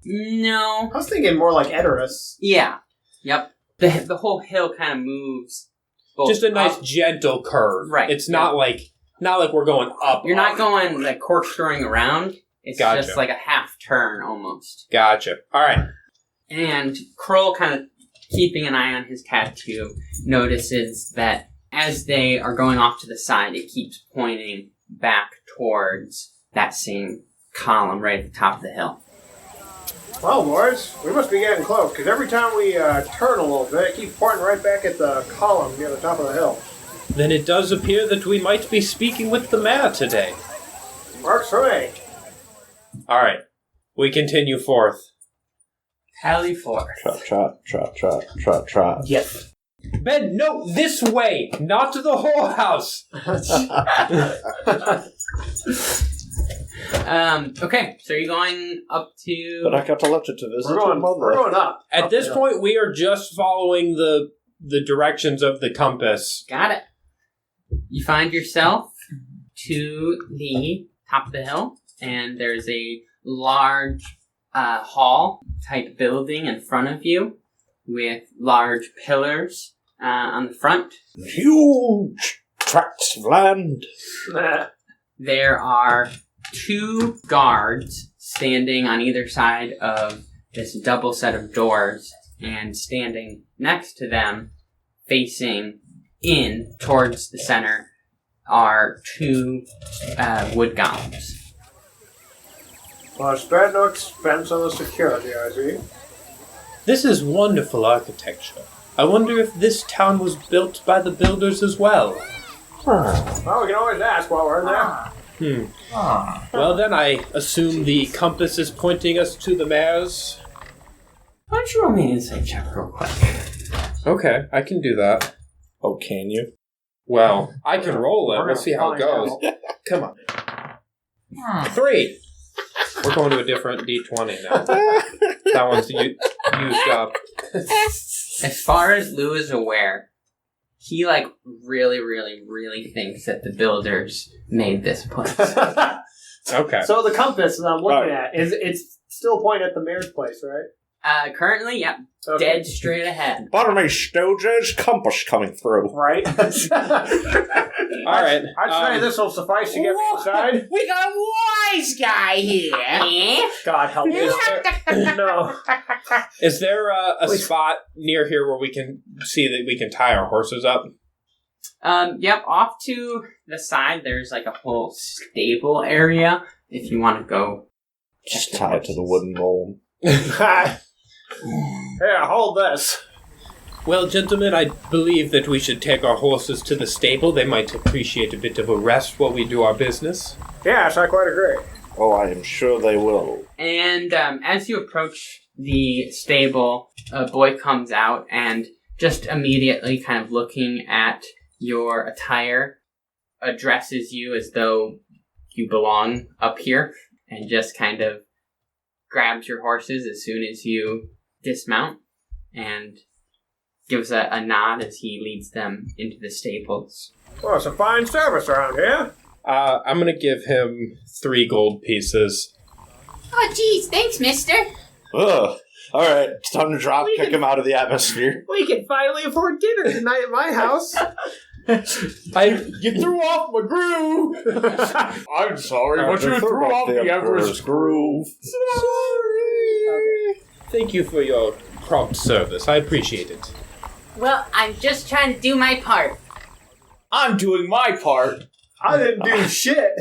No. I was thinking more like Edoras. Yeah. Yep. The whole hill kind of moves. both Just a nice up- gentle curve. Right. It's not like we're going up. You're not going like corkscrewing around. It's Gotcha. just like a half turn almost. Gotcha. All right. And Krohl, kind of keeping an eye on his tattoo, notices that as they are going off to the side, it keeps pointing back towards that same column right at the top of the hill. Well, boys, we must be getting close, because every time we turn a little bit, it keeps pointing right back at the column near the top of the hill. Then it does appear that we might be speaking with the mayor today. Works for me. Alright, we continue forth. Tally forth. Trot. Yes. Ben, no, this way, not to the whorehouse. Okay, so you're going up to... But I got to left it to visit your mother. We're going up. At this point, we are just following the directions of the compass. Got it. You find yourself to the top of the hill, and there's a large hall-type building in front of you with large pillars on the front. Huge tracts of land. There are 2 guards standing on either side of this double set of doors, and standing next to them, facing in towards the center, are 2 wood golems. Well, spared no expense on the security, I see. This is wonderful architecture. I wonder if this town was built by the builders as well. Well, we can always ask while we're in there. Well, then I assume the compass is pointing us to the mayor's. Why don't you roll me an insight check real quick? Okay, I can do that. Oh, can you? Well, I can roll it. We'll see how it goes. Come on. 3. We're going to a different D20 now. That one's used up. As far as Llew is aware, he, really thinks that the builders made this place. Okay. So the compass that I'm looking at, it's still pointing at the mayor's place, right? Currently, yep. Okay. Dead straight ahead. Bottom me, Stooges, compass coming through. Right? All right. I'd say this will suffice to get me inside. We got a wise guy here. God help me. No. Is there a spot near here where we can see that we can tie our horses up? Yep. Off to the side, there's like a whole stable area. If you want to go, Just tie it to the wooden bowl. Here, hold this. Well, gentlemen, I believe that we should take our horses to the stable. They might appreciate a bit of a rest while we do our business. Yes, I quite agree. Oh, I am sure they will. and as you approach the stable, a boy comes out and just immediately kind of looking at your attire, addresses you as though you belong up here, and just kind of grabs your horses as soon as you dismount, and gives a nod as he leads them into the stables. Well, it's a fine service around here. I'm going to give him 3 gold pieces. Oh, geez, thanks, mister. Ugh. All right, it's time to drop, kick him out of the atmosphere. We can finally afford dinner tonight at my house. You threw off my groove! I'm sorry, but you threw off the Everest groove. Sorry. Thank you for your prompt service. I appreciate it. Well, I'm just trying to do my part. I'm doing my part. I didn't do shit.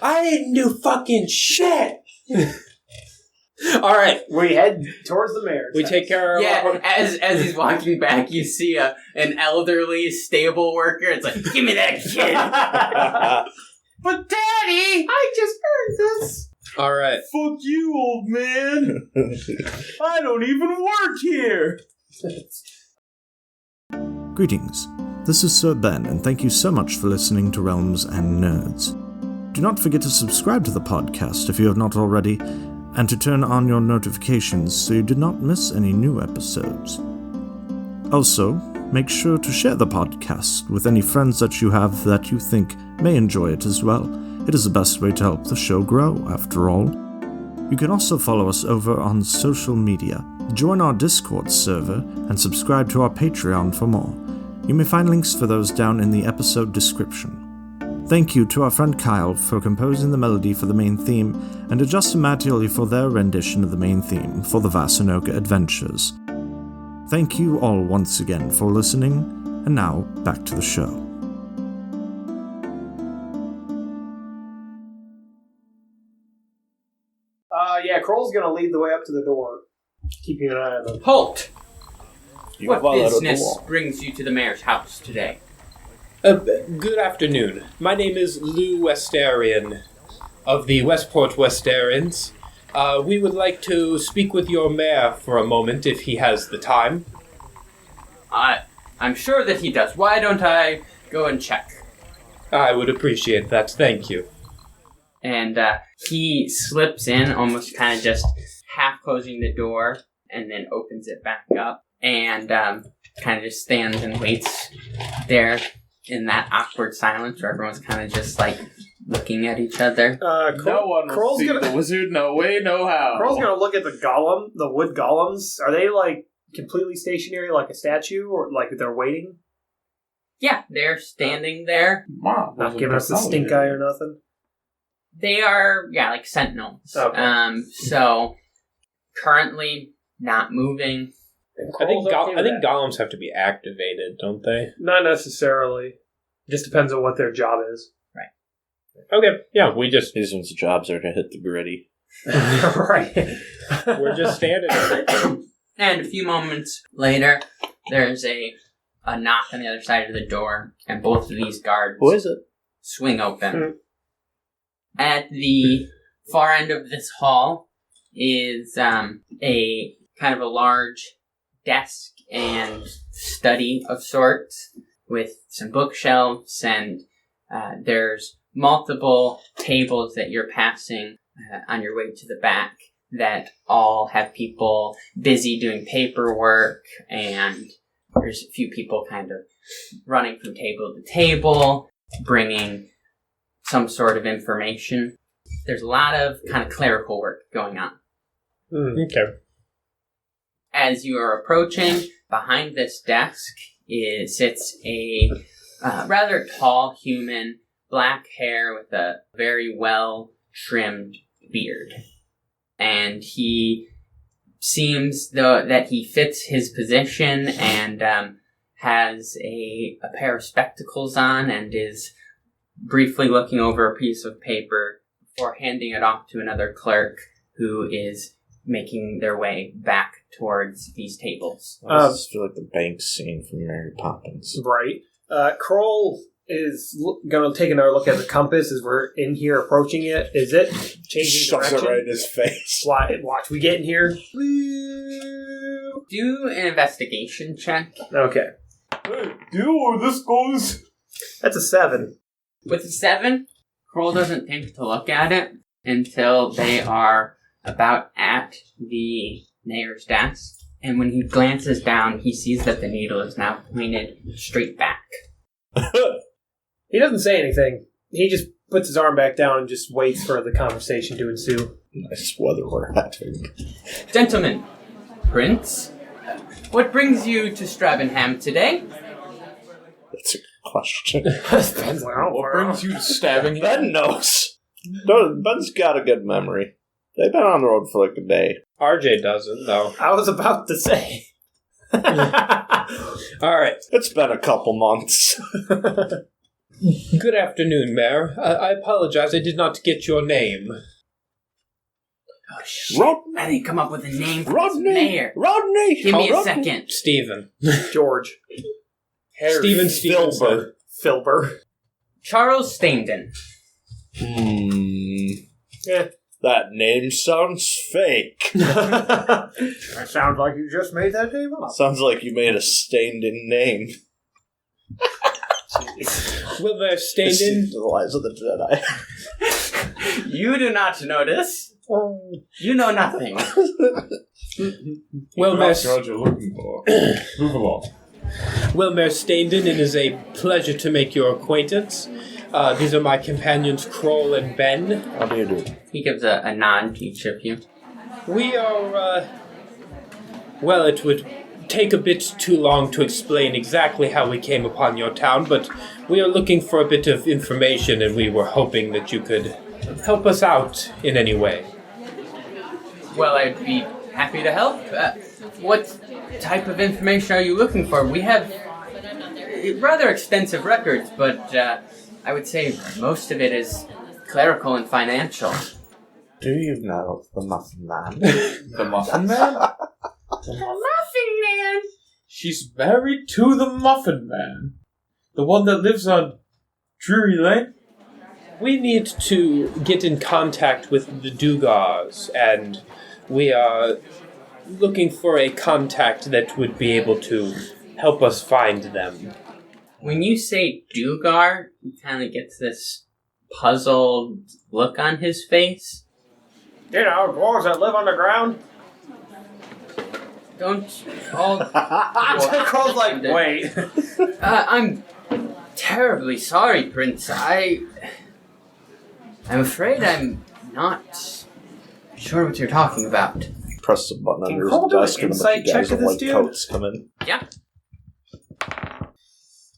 I didn't do fucking shit! All right. We head towards the mayor's We house. take care of our... As he's walking back, you see an elderly stable worker. It's like, give me that kid. But Daddy, I just earned this. All right. Fuck you, old man. I don't even work here. Greetings. This is Sir Ben, and thank you so much for listening to Realms and Nerds. Do not forget to subscribe to the podcast if you have not already, and to turn on your notifications so you do not miss any new episodes. Also, make sure to share the podcast with any friends that you have that you think may enjoy it as well. It is the best way to help the show grow, after all. You can also follow us over on social media, join our Discord server, and subscribe to our Patreon for more. You may find links for those down in the episode description. Thank you to our friend Kyle for composing the melody for the main theme, and to Justin Mattioli for their rendition of the main theme for the Vassanoka Adventures. Thank you all once again for listening, And now, back to the show. Yeah, Kroll's gonna lead the way up to the door, keeping an eye on them. Halt! What violated the business law. brings you to the mayor's house today? Good afternoon. My name is Llew Westaryn of the Westport Westaryans. We would like to speak with your mayor for a moment if he has the time. I'm sure that he does. Why don't I go and check? I would appreciate that. Thank you. And he slips in, almost kind of just half closing the door, and then opens it back up, and kind of just stands and waits there in that awkward silence where everyone's kind of just like looking at each other. No one will Kroll's see gonna the wizard. No way, no how. Kroll's gonna look at the wood golems. Are they like completely stationary, like a statue, or like they're waiting, Yeah, they're standing there. Wow, not giving us the stink eye or nothing? They are, like sentinels. Okay. So currently not moving. I think golems have to be activated, don't they? Not necessarily. Just depends on what their job is. Okay, yeah, we just... These ones' jobs are to hit the gritty. Right. We're just standing there. And a few moments later, there's a knock on the other side of the door, and both of these guards Who is it? swing open. At the far end of this hall is a kind of a large desk and study of sorts with some bookshelves, and there's multiple tables that you're passing on your way to the back that all have people busy doing paperwork, and there's a few people kind of running from table to table, bringing some sort of information. There's a lot of kind of clerical work going on. Okay. As you are approaching, behind this desk sits a rather tall human, black hair with a very well-trimmed beard. And he seems that he fits his position and has a pair of spectacles on and is briefly looking over a piece of paper before handing it off to another clerk who is making their way back towards these tables. I just feel like the bank scene from Mary Poppins. Right. Kroll is going to take another look at the compass as we're in here approaching it. Is it changing Shoves direction? it right in his face. Watch, we get in here. Do an investigation check. Okay. Hey, do you know where this goes? That's a 7. With a 7, Kroll doesn't think to look at it until they are about at the mayor's desk. And when he glances down, he sees that the needle is now pointed straight back. He doesn't say anything. He just puts his arm back down and just waits for the conversation to ensue. Nice weather we're having. Gentlemen, Prince, what brings you to Stravenham today? That's a question. Depends on What brings you to stabbing him? Ben knows. No, Ben's got a good memory. They've been on the road for like a day. RJ doesn't, though. I was about to say. All right. It's been a couple months. Good afternoon, Mayor. I apologize, I did not get your name. Oh, shit. Rodney. I didn't come up with a name for Rodney. this mayor. Rodney. Give me a Rodney. second. Stephen. George. Stephen Stevenson. Filber. Charles Staynden. Yeah. That name sounds fake. That sounds like you just made that name up. Sounds like you made a Staynden name. Well, they're Staynden. The Lies of the Jedi. You do not notice. You know nothing. Well, Mayor, Miss- what you're looking for. Move along. Well, Mayor Staynden, it is a pleasure to make your acquaintance. These are my companions, Kroll and Ben. How do you do? He gives a nod to each of you. We are, well, it would take a bit too long to explain exactly how we came upon your town, but we are looking for a bit of information, and we were hoping that you could help us out in any way. Well, I'd be happy to help. What type of information are you looking for? We have rather extensive records, but I would say most of it is clerical and financial. Do you know the Muffin Man? The Muffin Man? The Muffin Man! She's married to the Muffin Man. The one that lives on Drury Lane? We need to get in contact with the Duergars, and we are looking for a contact that would be able to help us find them. When you say Duergar, he kind of gets this puzzled look on his face. You know, dwarves that live underground. Don't all... Krohl's like, wait. I'm terribly sorry, Prince. I'm afraid I'm not sure what you're talking about. Press the button Can under his Krohl do an desk and a insight bunch of guys check in of this white dude? coats come in. Yeah.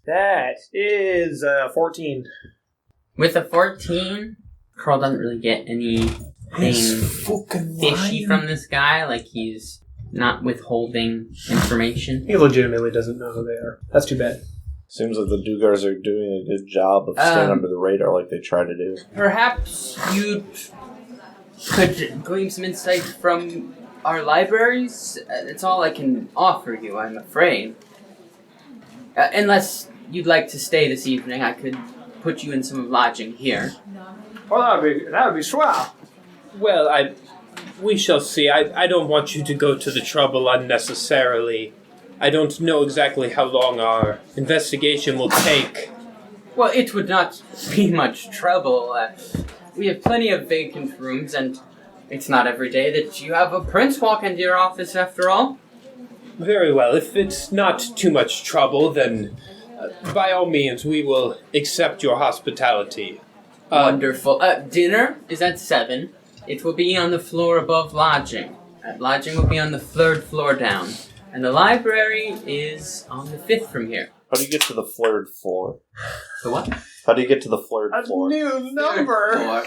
That is 14. With a 14, Krohl doesn't really get anything fishy from this guy. Like, he's not withholding information. He legitimately doesn't know who they are. That's too bad. Seems like the Duergars are doing a good job of staying under the radar like they try to do. Perhaps you could glean some insight from our libraries. That's all I can offer you, I'm afraid. Unless you'd like to stay this evening, I could put you in some lodging here. Well, that would be swell. Well, we shall see. I don't want you to go to the trouble unnecessarily. I don't know exactly how long our investigation will take. Well, it would not be much trouble. We have plenty of vacant rooms, and it's not every day that you have a prince walk into your office, after all. Very well. If it's not too much trouble, then by all means we will accept your hospitality. Wonderful. Dinner is at 7. It will be on the floor above lodging. Lodging will be on the 3rd floor down. And the library is on the 5th from here. How do you get to the flared floor? The what? How do you get to the flared floor? New number.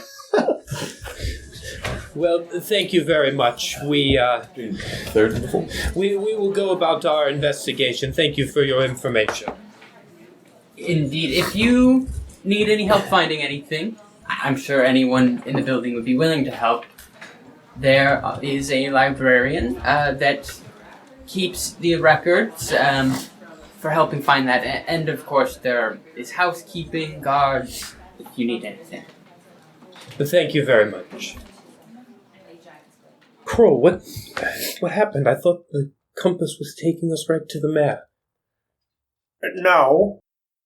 Well, thank you very much. We 3rd and 4th. we will go about our investigation. Thank you for your information. Indeed. If you need any help finding anything, I'm sure anyone in the building would be willing to help. There is a librarian that keeps the records for helping find that. And of course, there is housekeeping, guards, if you need anything. But thank you very much. Krohl, what happened? I thought the compass was taking us right to the map. No.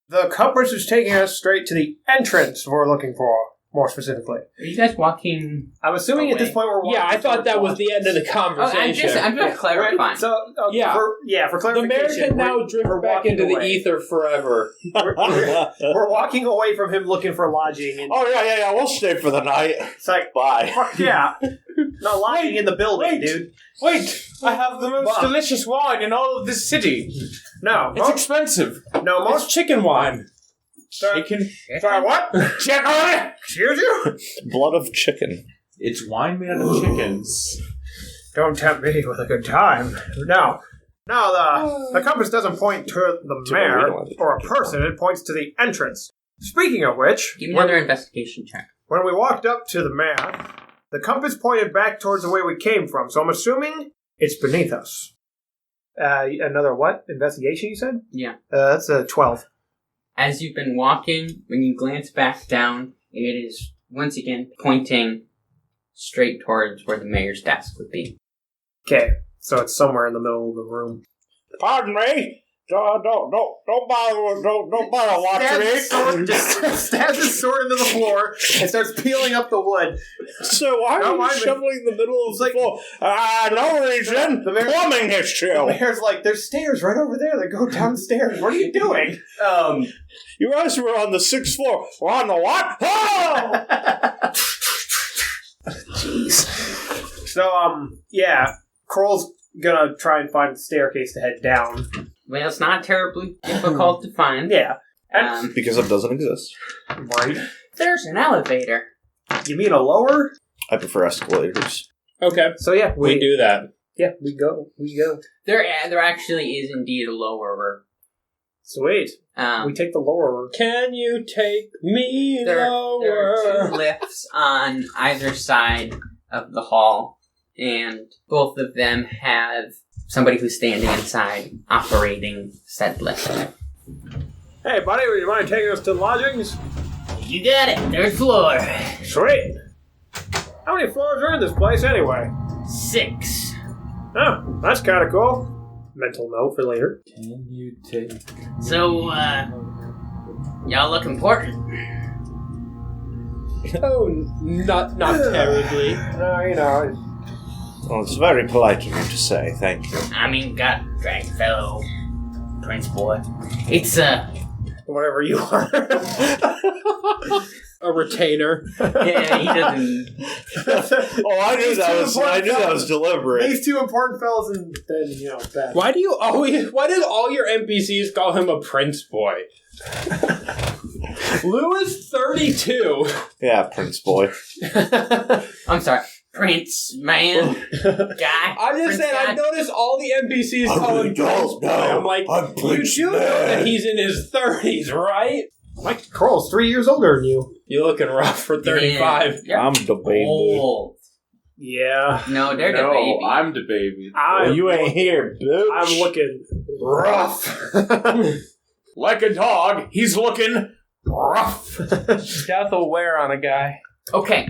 The compass is taking us straight to the entrance we're looking for, more specifically. Are you guys walking? I'm assuming at this point we're walking. Yeah, I thought that was the end of the conversation. I'm just clarifying. Right, so, Yeah. for The mare clarification, can now we're drift back walking into the away. ether forever. We're walking away from him looking for lodging. And Oh, yeah, we'll stay for the night. it's like, Bye. fuck yeah. No lodging in the building, dude. Wait! I have the most Bob. delicious wine in all of this city. No. It's expensive. No, It's most... chicken wine. Chicken. Sorry, what? Check on it! Excuse you? Blood of chicken. It's wine made out of chickens. Don't tempt me with a good time. No. No, the compass doesn't point to the Too bad we mare don't have the or a picture. person. It points to the entrance. Speaking of which, Give me another investigation check. when we walked up to the mare, the compass pointed back towards the way we came from, so I'm assuming it's beneath us. Another what? Investigation, you said? Yeah. That's a 12. As you've been walking, when you glance back down, it is once again pointing straight towards where the mayor's desk would be. Okay, so it's somewhere in the middle of the room. Pardon me. Don't bother watching me. Stabs his sword into the floor and starts peeling up the wood. So why Don't are mind you me. shoveling the middle of It's the like- floor? No reason. The mayor- Plumbing The issue. mayor's like, there's stairs right over there that go downstairs. What are you doing? You guys were on the 6th floor. We're on the what? Oh! So, yeah, Krohl's gonna try and find a staircase to head down. Well, it's not terribly difficult to find. Yeah. And, Because it doesn't exist. right. There's an elevator. You mean a lower? I prefer escalators. Okay, So, yeah, we do that. Yeah, we go. There actually is indeed a lower. Sweet. We take the lower. Can you take me There lower? are 2 lifts on either side of the hall, and both of them have somebody who's standing inside operating said lift. Hey, buddy, would you mind taking us to lodgings? You got it. 3rd floor. Sweet. How many floors are in this place anyway? 6. Oh, that's kind of cool. Mental note for later. Can you take... So, y'all look important. Oh, not terribly. No, you know. Well, it's very polite of you to say, thank you. I mean, got drag fellow, Prince Boy. It's, Whatever you are. A retainer. yeah, he doesn't... Oh, I knew that was deliberate. These 2 important fellas and then, that. Why did all your NPCs call him a prince boy? Llew is 32. Yeah, Prince Boy. I'm sorry. Prince, man, guy. I'm just Prince saying, guy. I've noticed all the NPCs call him Prince Boy. I'm like, you do know that he's in his 30s, right? Mike Kroll's 3 years older than you. You're looking rough for 35. Yeah. I'm the baby. Old. Yeah. No, they're the baby. I'm the baby. You ain't here, bitch. I'm looking rough. Like a dog, he's looking rough. Death will wear on a guy. Okay.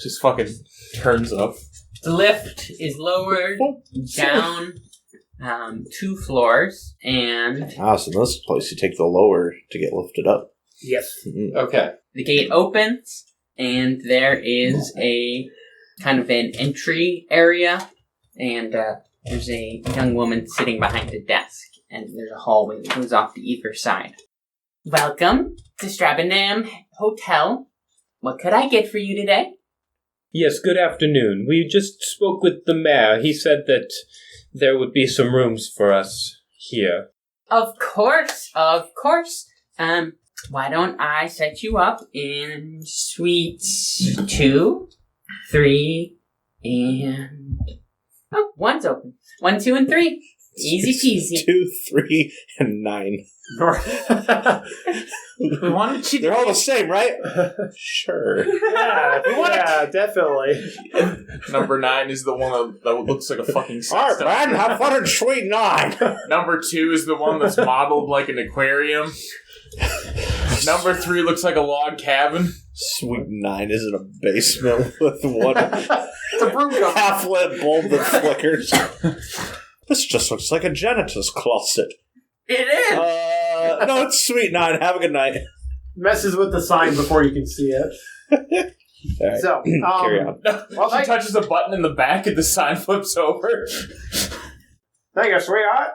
Just fucking turns up. The lift is lowered down 2 floors, and So in this place you take the lower to get lifted up. Yes. Okay. the gate opens, and there is a kind of an entry area, and there's a young woman sitting behind a desk, and there's a hallway that goes off to either side. Welcome to Strabinam Hotel. What could I get for you today? Yes, good afternoon. We just spoke with the mayor. He said that there would be some rooms for us here. Of course. Why don't I set you up in suites 2, 3, and... Oh, 1's open. 1, 2, and 3. Easy peasy. 2, 3, and 9. Why don't you... They're all the same, right? Sure. Yeah, definitely. Number 9 is the one that looks like a fucking Alright, system. man, have fun in Suite 9. Number 2 is the one that's modeled like an aquarium. Number 3 looks like a log cabin. Suite 9 is in a basement with one It's a broom company. half-lit bulb that flickers. This just looks like a janitor's closet. It is! No, it's Suite 9. Have a good night. Messes with the sign before you can see it. All right. So, Carry on. Well, She touches a button in the back and the sign flips over. thank you, sweetheart.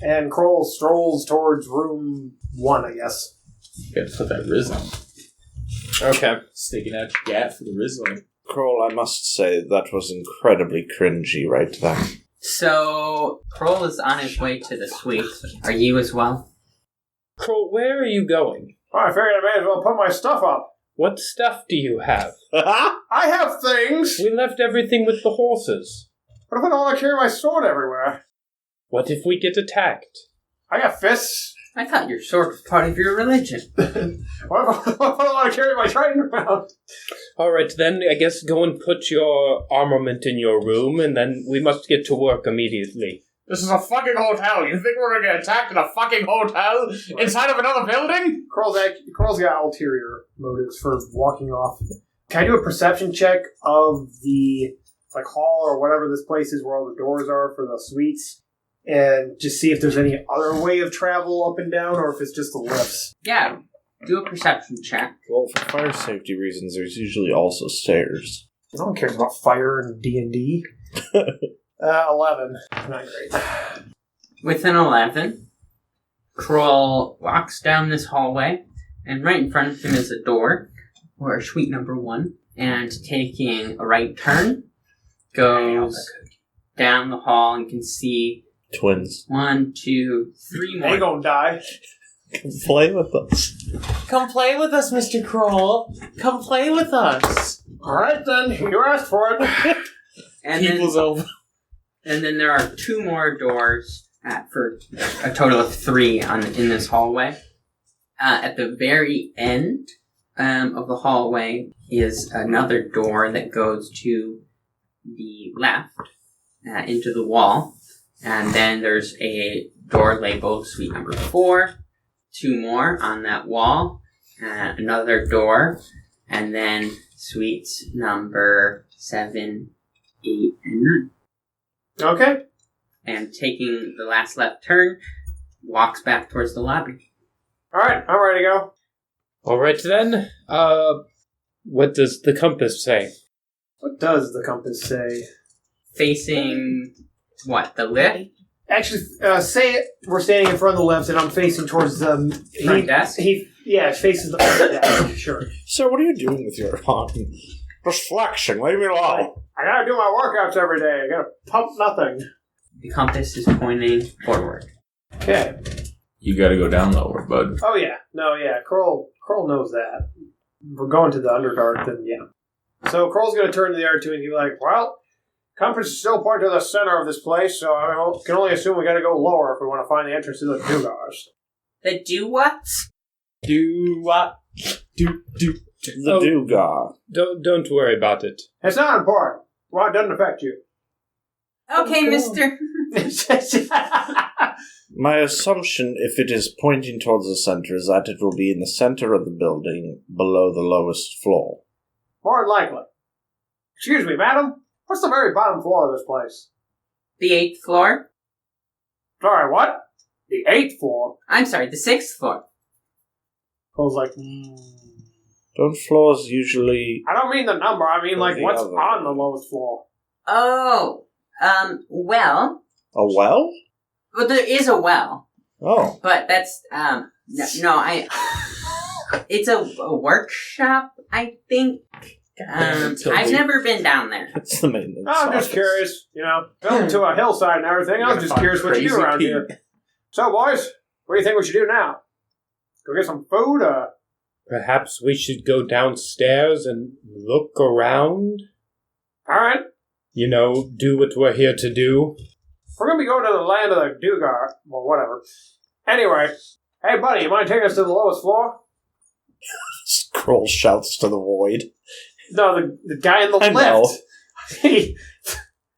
And Kroll strolls towards room 1, I guess. You gotta put that Riz on. Okay. Sticking out your gat for the Riz on. Kroll, I must say, that was incredibly cringy right there. So, Kroll is on his way to the suite. Are you as well? Kroll, where are you going? I figured I may as well put my stuff up. What stuff do you have? I have things! We left everything with the horses. What if I don't want to carry my sword everywhere? What if we get attacked? I got fists. I thought your sword was part of your religion. What if I don't want to carry my trident around? Alright, then I guess go and put your armament in your room, and then we must get to work immediately. This is a fucking hotel. You think we're gonna get attacked in a fucking hotel inside of another building? Kroll's got ulterior motives for walking off. Can I do a perception check of the hall or whatever this place is where all the doors are for the suites? And just see if there's any other way of travel up and down, or if it's just the lifts. Yeah, do a perception check. Well, for fire safety reasons, there's usually also stairs. No one cares about fire and D&D. 11. Not great. With an 11, Kroll walks down this hallway, and right in front of him is a door, or suite number 1, and taking a right turn, goes down the hall and can see Twins. 1, 2, 3 more. They gonna die. Come play with us. Come play with us, Mr. Kroll. Come play with us. Alright then, you asked for it. And People's over. then there are 2 more doors for a total of 3 in this hallway. At the very end of the hallway is another door that goes to the left into the wall. And then there's a door labeled suite number 4. 2 more on that wall. Another door. And then suites number 7, 8, and 9. Okay. And taking the last left turn, walks back towards the lobby. All right, I'm ready to go. All right then. What does the compass say? What does the compass say? Facing what? The lift? Actually, say we're standing in front of the lift, and I'm facing towards the Front desk? It faces the front desk. Sure. Sir, what are you doing with your arm? Just flexing. Leave me alone. I gotta do my workouts every day. I gotta pump nothing. The compass is pointing forward. Okay. You gotta go down lower, bud. Oh yeah. No, yeah. Krohl knows that. If we're going to the Underdark, then yeah. So Kroll's gonna turn to the other two and be like, well, compass is still pointing to the center of this place, so I can only assume we gotta go lower if we want to find the entrance to the Duergars. The do what? Do what? Do. The Duergar. Don't worry about it. It's not important. Well, it doesn't affect you. Okay, mister. My assumption, if it is pointing towards the center, is that it will be in the center of the building, below the lowest floor. More than likely. Excuse me, madam. What's the very bottom floor of this place? The 8th floor? Sorry, what? The 8th floor? I'm sorry, the 6th floor. Kroll's like, Don't floors usually... I don't mean the number. I mean, like, The what's other. on the lowest floor? Oh, well, A well? well, there is a well, Oh. but that's, it's a workshop, I think. I've never been down there. It's the maintenance I'm just office. curious, built to a hillside and everything. I was just curious what you do around here. So, boys, what do you think we should do now? Go get some food? Perhaps we should go downstairs and look around? All right. Do what we're here to do. We're going to be going to the land of the Duergar. Well, whatever. Anyway, hey, buddy, you mind taking us to the lowest floor? Kroll shouts to the void. No, the guy in the I lift.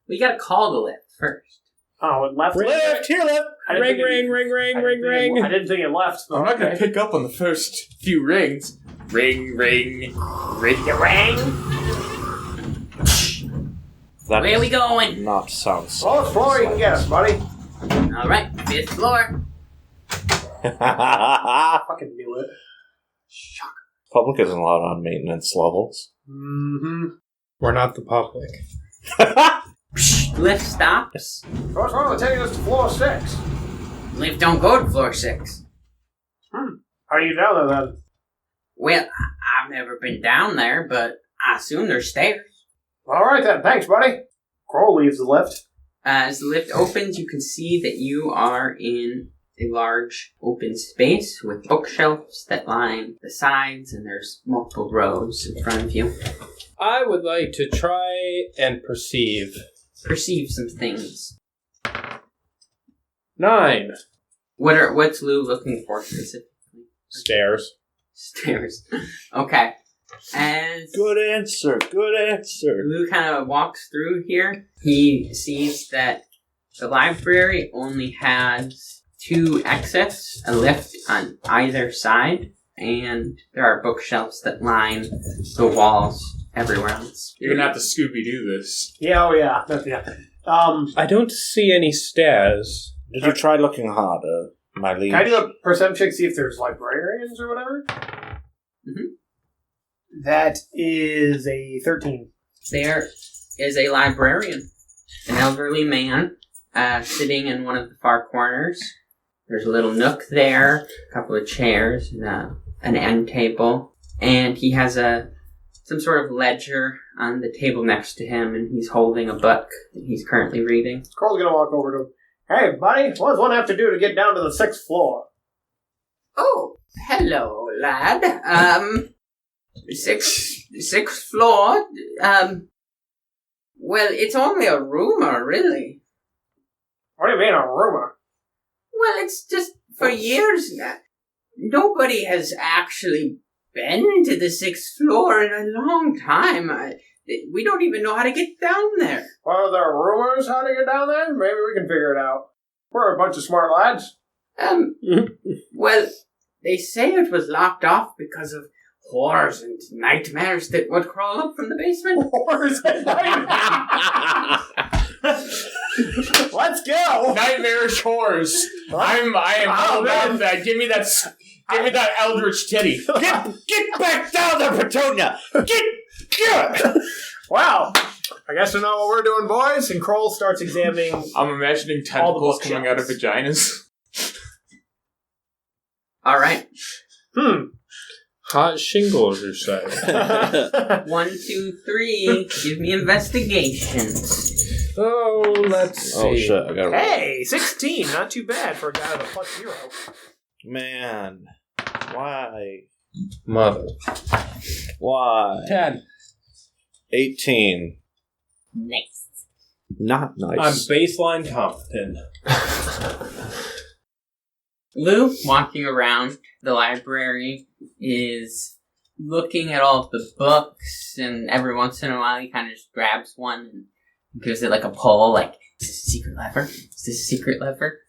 We gotta call the lift first. Oh, it left? Left, here, left. Ring, ring, ring, ring, ring, ring. I didn't think it left. I'm not gonna pick up on the first few rings. Ring, ring, ring, ring. That Where we does going? not sound so. Lowest floor you can get us, buddy. Alright, 5th floor. Fucking knew it. Public isn't allowed on maintenance levels. Mm-hmm. We're not the public. Lift stops. What's wrong with taking us to floor 6? Lift don't go to floor 6. How are you down there, then? Well, I've never been down there, but I assume there's stairs. All right, then. Thanks, buddy. Kroll leaves the lift. As the lift opens, you can see that you are in a large open space with bookshelves that line the sides, and there's multiple rows in front of you. I would like to try and perceive. Perceive some things. 9. What's Llew looking for specifically? Stairs. Stairs. Okay. As Good answer. Good answer. Llew kind of walks through here, he sees that the library only has 2 exits, a lift on either side, and there are bookshelves that line the walls everywhere else. You're gonna have to Scooby-Doo this. Yeah, oh yeah. I don't see any stairs. Did you try looking harder, my liege? Can I do a perception check, see if there's librarians or whatever? Mhm. That is a 13. There is a librarian, an elderly man, sitting in one of the far corners. There's a little nook there, a couple of chairs, and an end table, and he has some sort of ledger on the table next to him, and he's holding a book that he's currently reading. Kroll's gonna walk over to him. Hey, buddy, what does one have to do to get down to the 6th floor? Oh, hello, lad. Sixth floor. Well, it's only a rumor, really. What do you mean, a rumor? Well, it's just for years now. Nobody has actually been to the 6th floor in a long time. We don't even know how to get down there. Well, there are rumors how to get down there. Maybe we can figure it out. We're a bunch of smart lads. Well, they say it was locked off because of horrors and nightmares that would crawl up from the basement. Horrors and nightmares. Let's go. Nightmarish horrors. I am all about that. Give me that eldritch titty. Get back down there, Petunia! Get! Wow. I guess we know what we're doing, boys. And Krohl starts examining. I'm imagining tentacles coming out of vaginas. All right. Hot shingles, you say? 1, 2, 3. Give me investigations. Oh, let's see. Oh shit, I got it. Hey, 16. Not too bad for a guy with a +0. Man. Why? Mother. Why? 10. 18. Nice. Not I'm nice. baseline competent. Llew, walking around the library, is looking at all of the books, and every once in a while he kind of just grabs one and gives it like a pull, like, is this a secret lever? Is this a secret lever?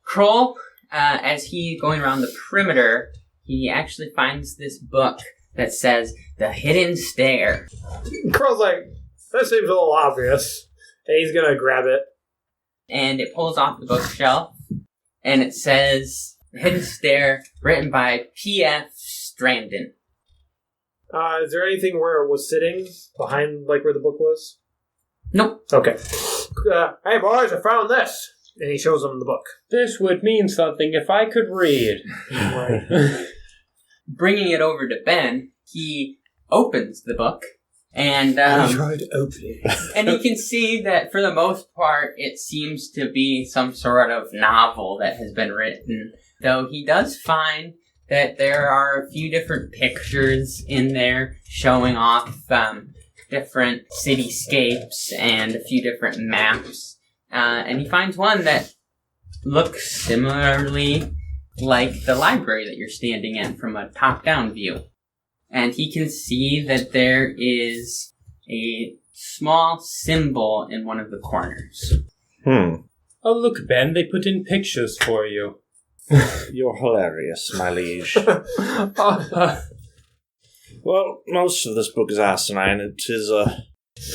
Krohl, as he's going around the perimeter, he actually finds this book that says The Hidden Stair. Krohl's like, that seems a little obvious. And he's going to grab it. And it pulls off the bookshelf, and it says The Hidden Stair, written by P.F. Staynden. Is there anything where it was sitting behind, like, where the book was? Nope. Okay. Hey, boys, I found this. And he shows them the book. This would mean something if I could read. Right. Bringing it over to Ben, he opens the book, and tried to open it. and you can see that for the most part, it seems to be some sort of novel that has been written. Though he does find that there are a few different pictures in there showing off different cityscapes and a few different maps. And he finds one that looks similarly like the library that you're standing in from a top-down view. And he can see that there is a small symbol in one of the corners. Oh, look, Ben, they put in pictures for you. You're hilarious, my liege. Well, most of this book is asinine. It is a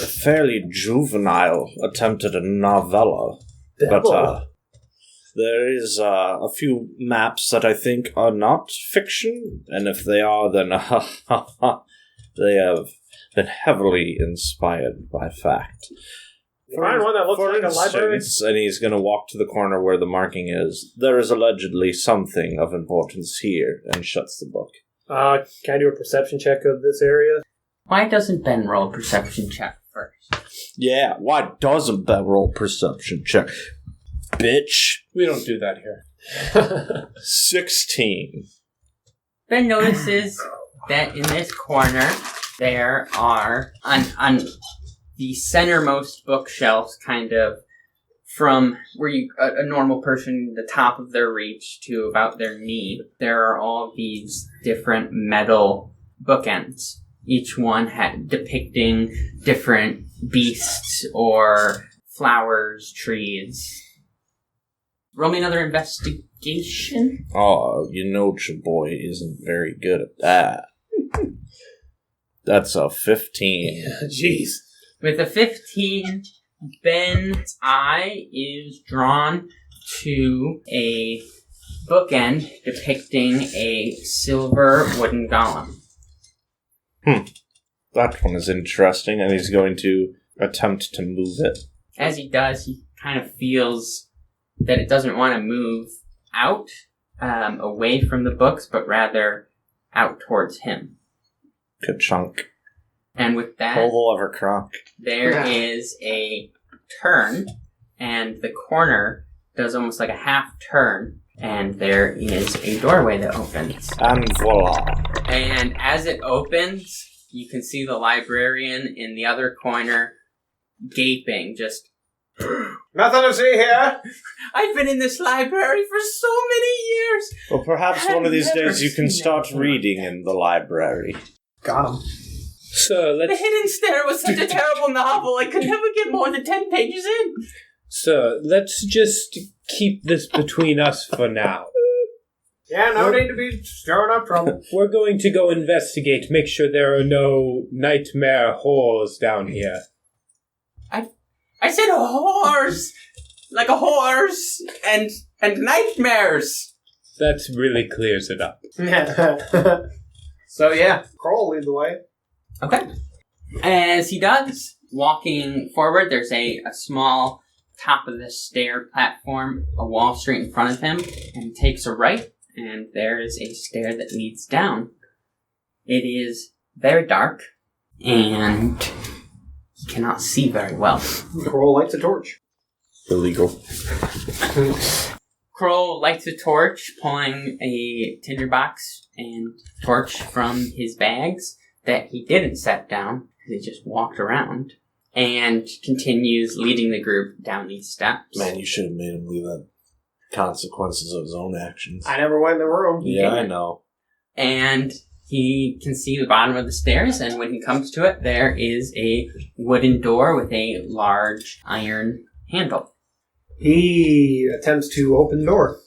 fairly juvenile attempt at a novella. But there is a few maps that I think are not fiction, and if they are, then they have been heavily inspired by fact. Find one that looks like a library. And he's going to walk to the corner where the marking is. There is allegedly something of importance here, and shuts the book. Can I do a perception check of this area? Why doesn't Ben roll a perception check first? Yeah, why doesn't Ben roll perception check? Bitch. We don't do that here. 16. Ben notices that in this corner, there are, on the centermost bookshelves, kind of, from where a normal person, the top of their reach to about their knee, there are all these different metal bookends. Each one depicting different beasts or flowers, trees. Roll me another investigation. Oh, you know your boy isn't very good at that. That's a 15. Jeez. With a 15, Ben's eye is drawn to a bookend depicting a silver wooden golem. That one is interesting, and he's going to attempt to move it. As he does, he kind of feels that it doesn't want to move out, away from the books, but rather out towards him. Ka-chunk. And with that, Pull the lever, Kronk. there is a turn, and the corner does almost like a half turn, and there is a doorway that opens. And voila. And as it opens, you can see the librarian in the other corner gaping, just Nothing to see here. I've been in this library for so many years. Well, perhaps I've one of these never days you can seen start anything reading in the library. Got him. So The Hidden Stair was such a terrible novel, I could never get more than 10 pages in. let's just keep this between us for now. Yeah, no need to be stirring up trouble. We're going to go investigate, make sure there are no nightmare whores down here. I said whores! Like a horse and nightmares. That really clears it up. So yeah, Krohl lead the way. Okay. As he does, walking forward, there's a small top of the stair platform, a wall straight in front of him, and he takes a right, and there is a stair that leads down. It is very dark, and he cannot see very well. Krohl lights a torch. Illegal. Krohl lights a torch, pulling a tinderbox and torch from his bags that he didn't set down, because he just walked around, and continues leading the group down these steps. Man, you should have made him leave that consequences of his own actions. I never went in the room. Yeah, I know. And he can see the bottom of the stairs, and when he comes to it, there is a wooden door with a large iron handle. He attempts to open the door.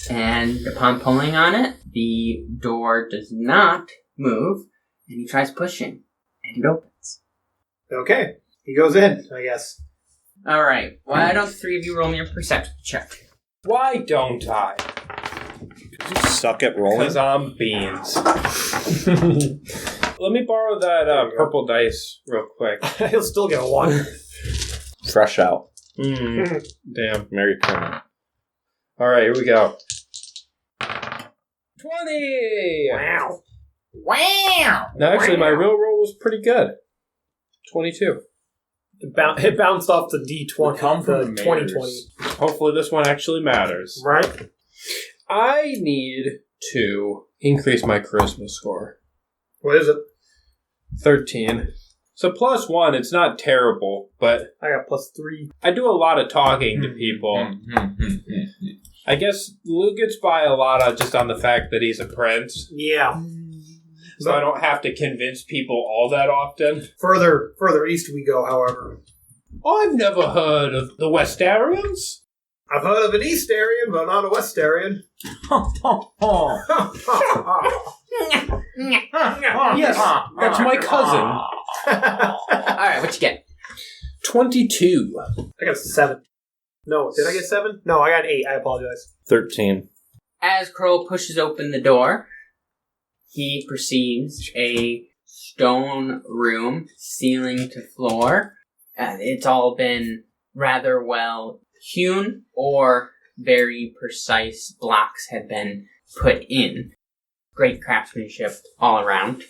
And upon pulling on it, the door does not move, and he tries pushing, and it opens. Okay, he goes in, I guess. Alright, why don't the three of you roll me a perception check? Why don't I? You suck at rolling. Because I'm beans. Let me borrow that purple dice real quick. He'll still get a 1. Fresh out. Damn. Merry Christmas. Alright, here we go. 20! Wow. Wow! No, actually, my real roll was pretty good. 22. It bounced off the D20. We come from the mayors. 2020. Hopefully this one actually matters. Right? I need to increase my charisma score. What is it? 13. So +1, it's not terrible, but I got +3. I do a lot of talking to people. I guess Llew gets by a lot of just on the fact that he's a prince, Yeah. so I don't have to convince people all that often. Further east we go, however. I've never heard of the Westaryans. I've heard of an Eastarian, but not a Westarian. Yes, that's my cousin. Alright, what you get? 22. I got a 7. No, did I get 7? No, I got 8. I apologize. 13. As Krohl pushes open the door, he perceives a stone room, ceiling to floor. It's all been rather well hewn, or very precise blocks have been put in. Great craftsmanship all around.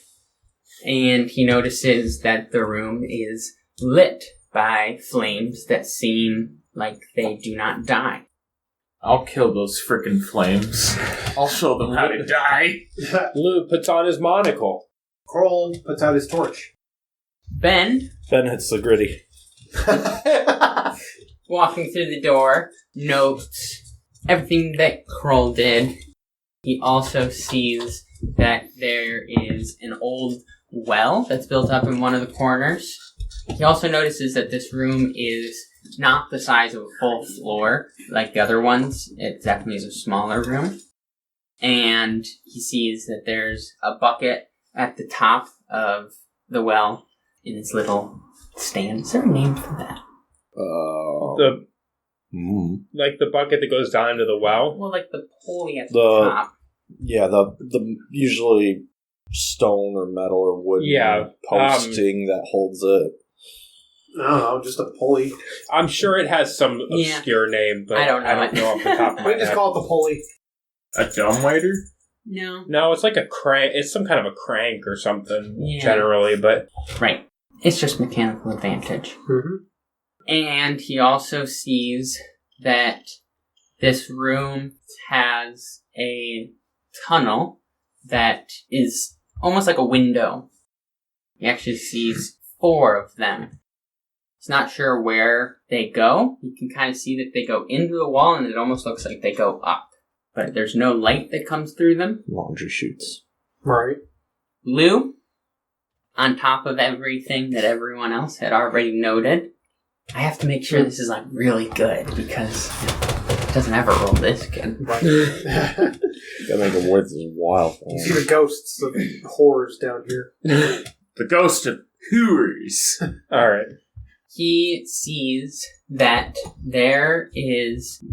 And he notices that the room is lit by flames that seem like they do not die. I'll kill those frickin' flames. I'll show them how to die. Llew puts on his monocle. Krohl puts out his torch. Ben, Ben hits the gritty. walking through the door, notes everything that Krohl did. He also sees that there is an old well that's built up in one of the corners. He also notices that this room is not the size of a full floor like the other ones. It definitely is a smaller room. And he sees that there's a bucket at the top of the well in its little stand. Is there a name for that? Like the bucket that goes down into the well. Well, like the pulley at the The- top. Yeah, the usually stone or metal or wood posting that holds it. I don't know, just a pulley. I'm sure it has some obscure name, but I don't know it. off the top of my We just head. call it the pulley. A dumbwaiter? No. No, it's like a crank. It's some kind of a crank or something, Yeah. generally, but Right. It's just mechanical advantage. Mm-hmm. And he also sees that this room has a tunnel that is almost like a window. He actually sees 4 of them. He's not sure where they go. You can kind of see that they go into the wall, and it almost looks like they go up. But there's no light that comes through them. Laundry chutes. Right. Llew, on top of everything that everyone else had already noted, I have to make sure this is, like, really good, because it doesn't ever roll this good. Right. Gotta make it worth his while. You see the ghosts of horrors down here. The ghost of Hooers. All right. He sees that there is,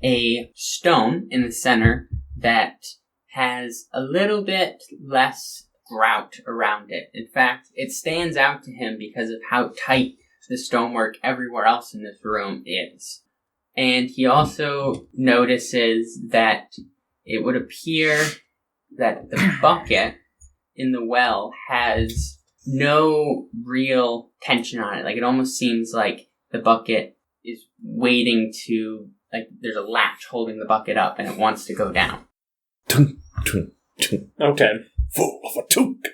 a stone in the center that has a little bit less grout around it. In fact, it stands out to him because of how tight the stonework everywhere else in this room is. And he also notices that it would appear that the bucket in the well has no real tension on it. Like, it almost seems like the bucket is waiting to, like, there's a latch holding the bucket up and it wants to go down. Okay. Full of a toque.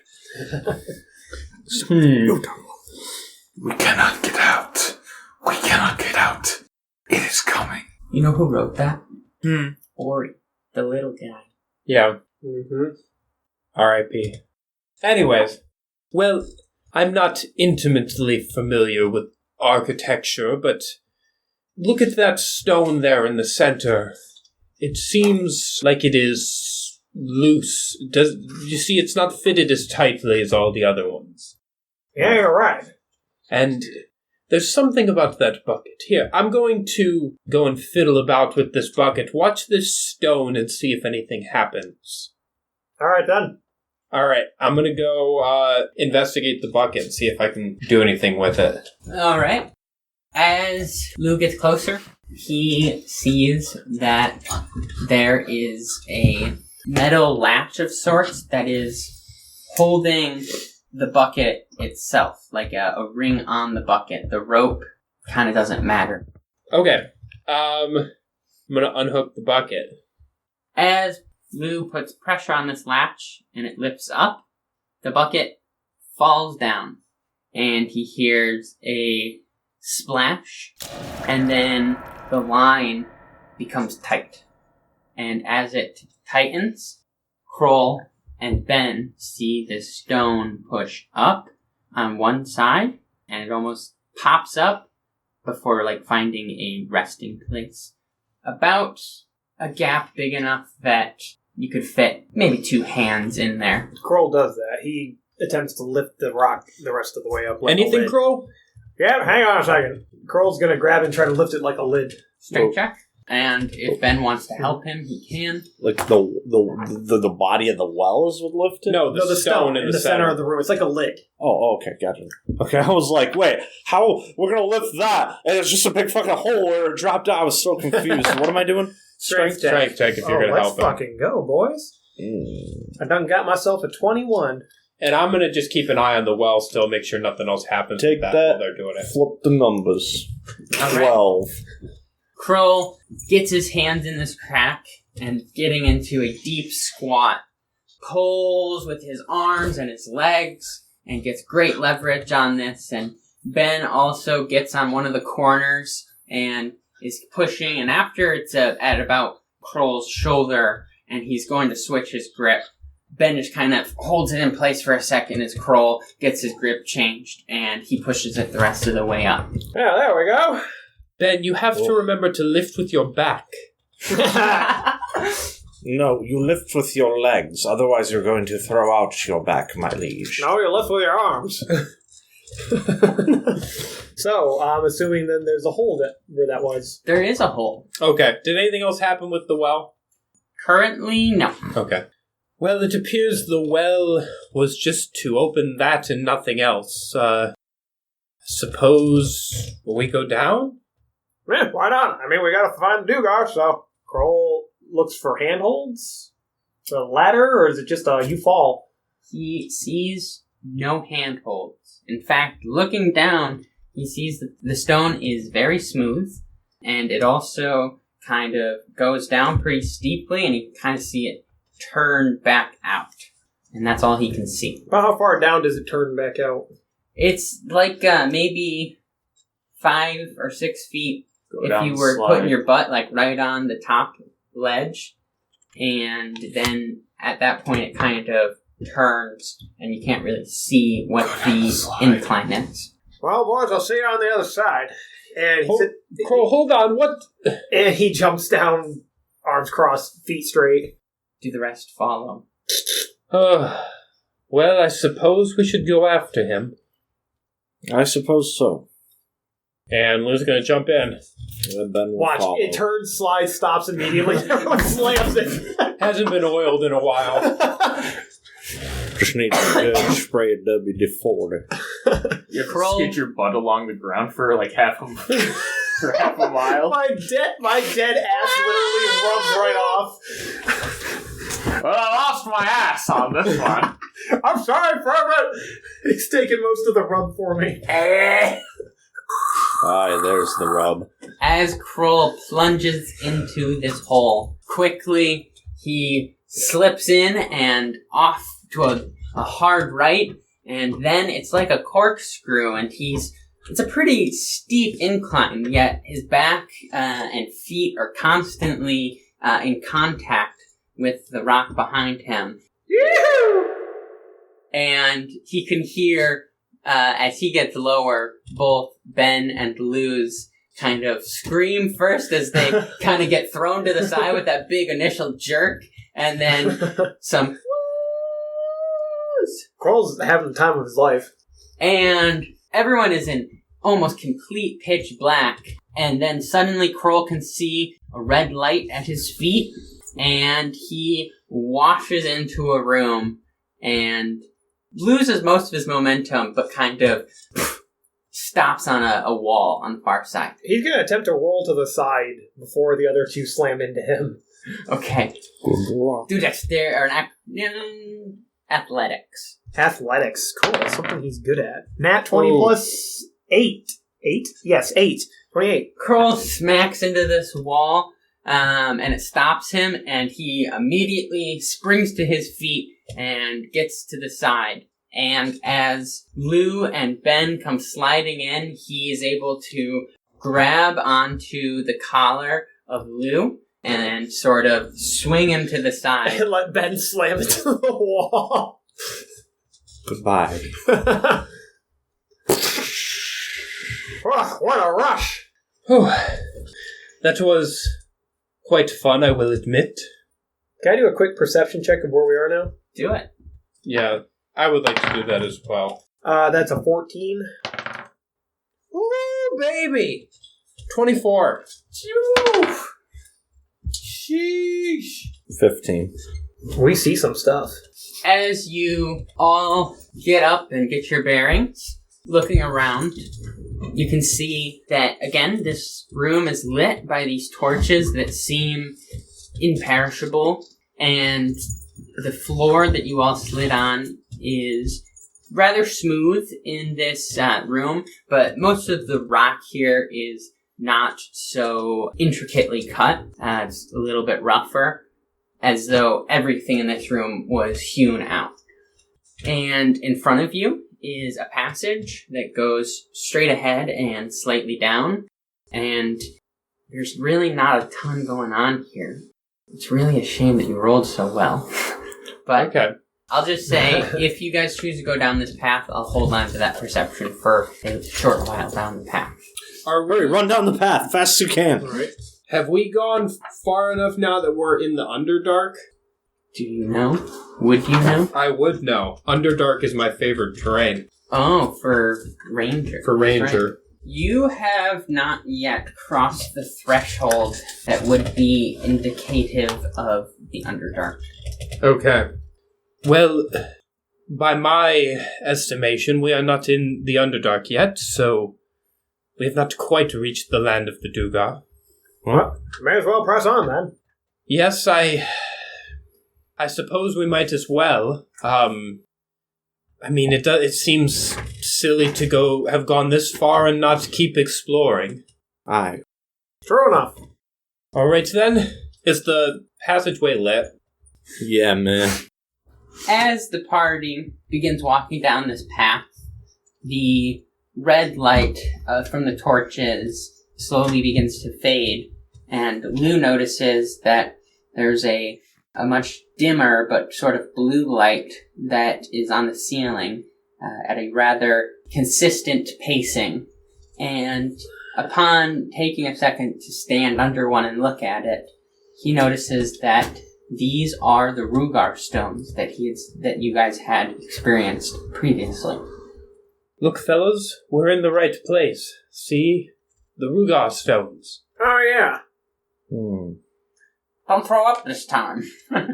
We cannot get out. We cannot get out. It is coming. You know who wrote that? Hmm. Ori, the little guy. Yeah. Mm-hmm. R.I.P. Anyways, well, I'm not intimately familiar with architecture, but look at that stone there in the center. It seems like it is loose. You see, it's not fitted as tightly as all the other ones. Yeah, you're right. And there's something about that bucket. Here, I'm going to go and fiddle about with this bucket. Watch this stone and see if anything happens. All right, then. All right, I'm going to go investigate the bucket and see if I can do anything with it. All right. As Llew gets closer, he sees that there is a metal latch of sorts that is holding the bucket itself, like a ring on the bucket. The rope kind of doesn't matter. Okay, I'm going to unhook the bucket. As Llew puts pressure on this latch and it lifts up, the bucket falls down and he hears a splash, and then the line becomes tight. And as it tightens, Krohl and Ben see the stone push up on one side, and it almost pops up before, like, finding a resting place. About a gap big enough that you could fit maybe 2 hands in there. Krohl does that. He attempts to lift the rock the rest of the way up. Like Anything, a lid. Krohl? Yeah, hang on a second. Krohl's gonna grab and try to lift it like a lid. Strength check. And if Ben wants to help him, he can. Like the body of the wells would lift it? No, the stone in the center of the room. It's like a lid. Oh, okay, gotcha. Okay, I was like, wait, how we're gonna lift that? And it's just a big fucking hole where it dropped out. I was so confused. What am I doing? Strength check. Strength check if you're going to help let's him. fucking go, boys. I done got myself a 21. And I'm going to just keep an eye on the well still, make sure nothing else happens Take with that, while they're doing it. flip the numbers. All right. 12. Krohl gets his hands in this crack and getting into a deep squat, pulls with his arms and his legs and gets great leverage on this. And Ben also gets on one of the corners and is pushing. And after it's at about Krohl's shoulder and he's going to switch his grip, Ben just kind of holds it in place for a second as Krohl gets his grip changed and he pushes it the rest of the way up. Yeah, there we go. Ben, you have to remember to lift with your back. No, you lift with your legs, otherwise you're going to throw out your back, my liege. No, you lift with your arms. So, I'm assuming then there's a hole where that was. There is a hole. Okay, did anything else happen with the well? Currently, no. Okay. Well, it appears the well was just to open that and nothing else. Suppose we go down? Yeah, why not? I mean, we gotta find Duergar, so Krohl looks for handholds? A ladder, or is it just you fall? He sees no handholds. In fact, looking down, he sees that the stone is very smooth, and it also kind of goes down pretty steeply, and you can kind of see it turn back out. And that's all he can see. About how far down does it turn back out? It's like maybe 5 or 6 feet Go if down you the were slide. putting your butt like right on the top ledge, and then at that point it kind of turns and you can't really see what the incline is. Well, boys, I'll see you on the other side. And Krohl, hold on. What? and he jumps down, arms crossed, feet straight. Do the rest follow? Well, I suppose we should go after him. I suppose so. And Lou's going to jump in. And Ben will Watch, follow. it turns, slides, stops immediately. Everyone slams it. Hasn't been oiled in a while. Just need a good spray of WD-40. You have to Kroll. skid your butt along the ground for like half a mile. my dead ass literally rubs right off. Well, I lost my ass on this one. I'm sorry, Furman. He's taking most of the rub for me. Aye, there's the rub. As Kroll plunges into this hole, quickly he slips in and off to a hard right, and then it's like a corkscrew, and it's a pretty steep incline, yet his back and feet are constantly in contact with the rock behind him. And he can hear, as he gets lower, both Ben and Luz kind of scream first as they kind of get thrown to the side with that big initial jerk, and then some whoos. Kroll's having the time of his life. And everyone is in almost complete pitch black, and then suddenly Kroll can see a red light at his feet, and he washes into a room and loses most of his momentum, but kind of stops on a wall on the far side. He's going to attempt to roll to the side before the other two slam into him. Okay. Do dexterity or athletics. Athletics. Cool. That's something he's good at. Nat 20 Ooh. plus 8. 8? Yes, 8. 28. Kroll smacks into this wall, and it stops him, and he immediately springs to his feet and gets to the side. And as Llew and Ben come sliding in, he is able to grab onto the collar of Llew and sort of swing him to the side. And let Ben slam into the wall. Goodbye. Oh, what a rush. Whew. That was quite fun, I will admit. Can I do a quick perception check of where we are now? Do it. Yeah, I would like to do that as well. That's a 14. Ooh, baby! 24. Sheesh. 15. We see some stuff. As you all get up and get your bearings, looking around, you can see that, again, this room is lit by these torches that seem imperishable, and the floor that you all slid on is rather smooth in this room, but most of the rock here is not so intricately cut. It's a little bit rougher, as though everything in this room was hewn out. And in front of you is a passage that goes straight ahead and slightly down, and there's really not a ton going on here. It's really a shame that you rolled so well. But Okay. I'll just say, if you guys choose to go down this path, I'll hold on to that perception for a short while down the path. Hurry, run down the path fast as you can. Alright. Have we gone far enough now that we're in the Underdark? Do you know? Would you know? I would know. Underdark is my favorite terrain. Oh, for Ranger. For Ranger. Right. You have not yet crossed the threshold that would be indicative of the Underdark. Okay. Well, by my estimation, we are not in the Underdark yet, so we have not quite reached the land of the Duergar. Well, may as well press on then. Yes, I suppose we might as well. I mean, it seems silly to have gone this far and not keep exploring. Aye. True enough. Alright then, is the passageway lit? Yeah, man. As the party begins walking down this path, the red light from the torches slowly begins to fade, and Llew notices that there's a much dimmer but sort of blue light that is on the ceiling at a rather consistent pacing. And upon taking a second to stand under one and look at it, he notices that these are the Rugar stones that you guys had experienced previously. Look, fellas, we're in the right place. See? The Rugar stones. Oh, yeah. Don't throw up this time. Try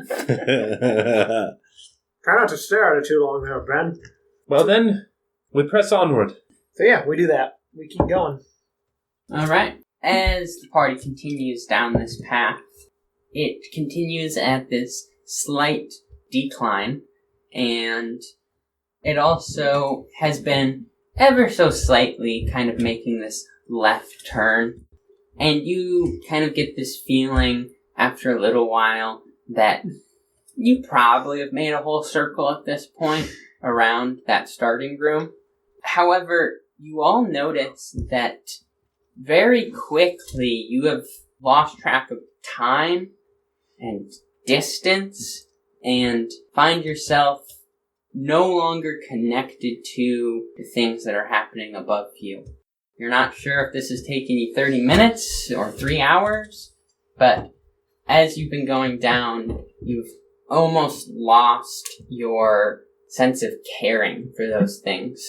not to stare at it too long there, Ben. Well then, we press onward. So yeah, we do that. We keep going. Alright. As the party continues down this path, it continues at this slight decline, and it also has been ever so slightly kind of making this left turn. And you kind of get this feeling after a little while that you probably have made a whole circle at this point around that starting room. However, you all notice that very quickly you have lost track of time and distance and find yourself no longer connected to the things that are happening above you. You're not sure if this is taking you 30 minutes or 3 hours, but as you've been going down, you've almost lost your sense of caring for those things.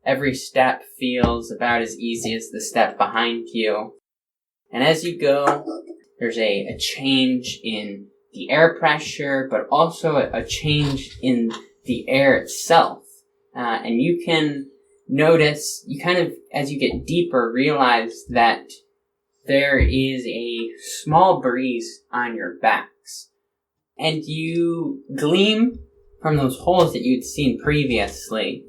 Every step feels about as easy as the step behind you. And as you go, there's a change in the air pressure, but also a change in the air itself. And you can notice, you kind of, as you get deeper, realize that there is a small breeze on your backs. And you gleam from those holes that you'd seen previously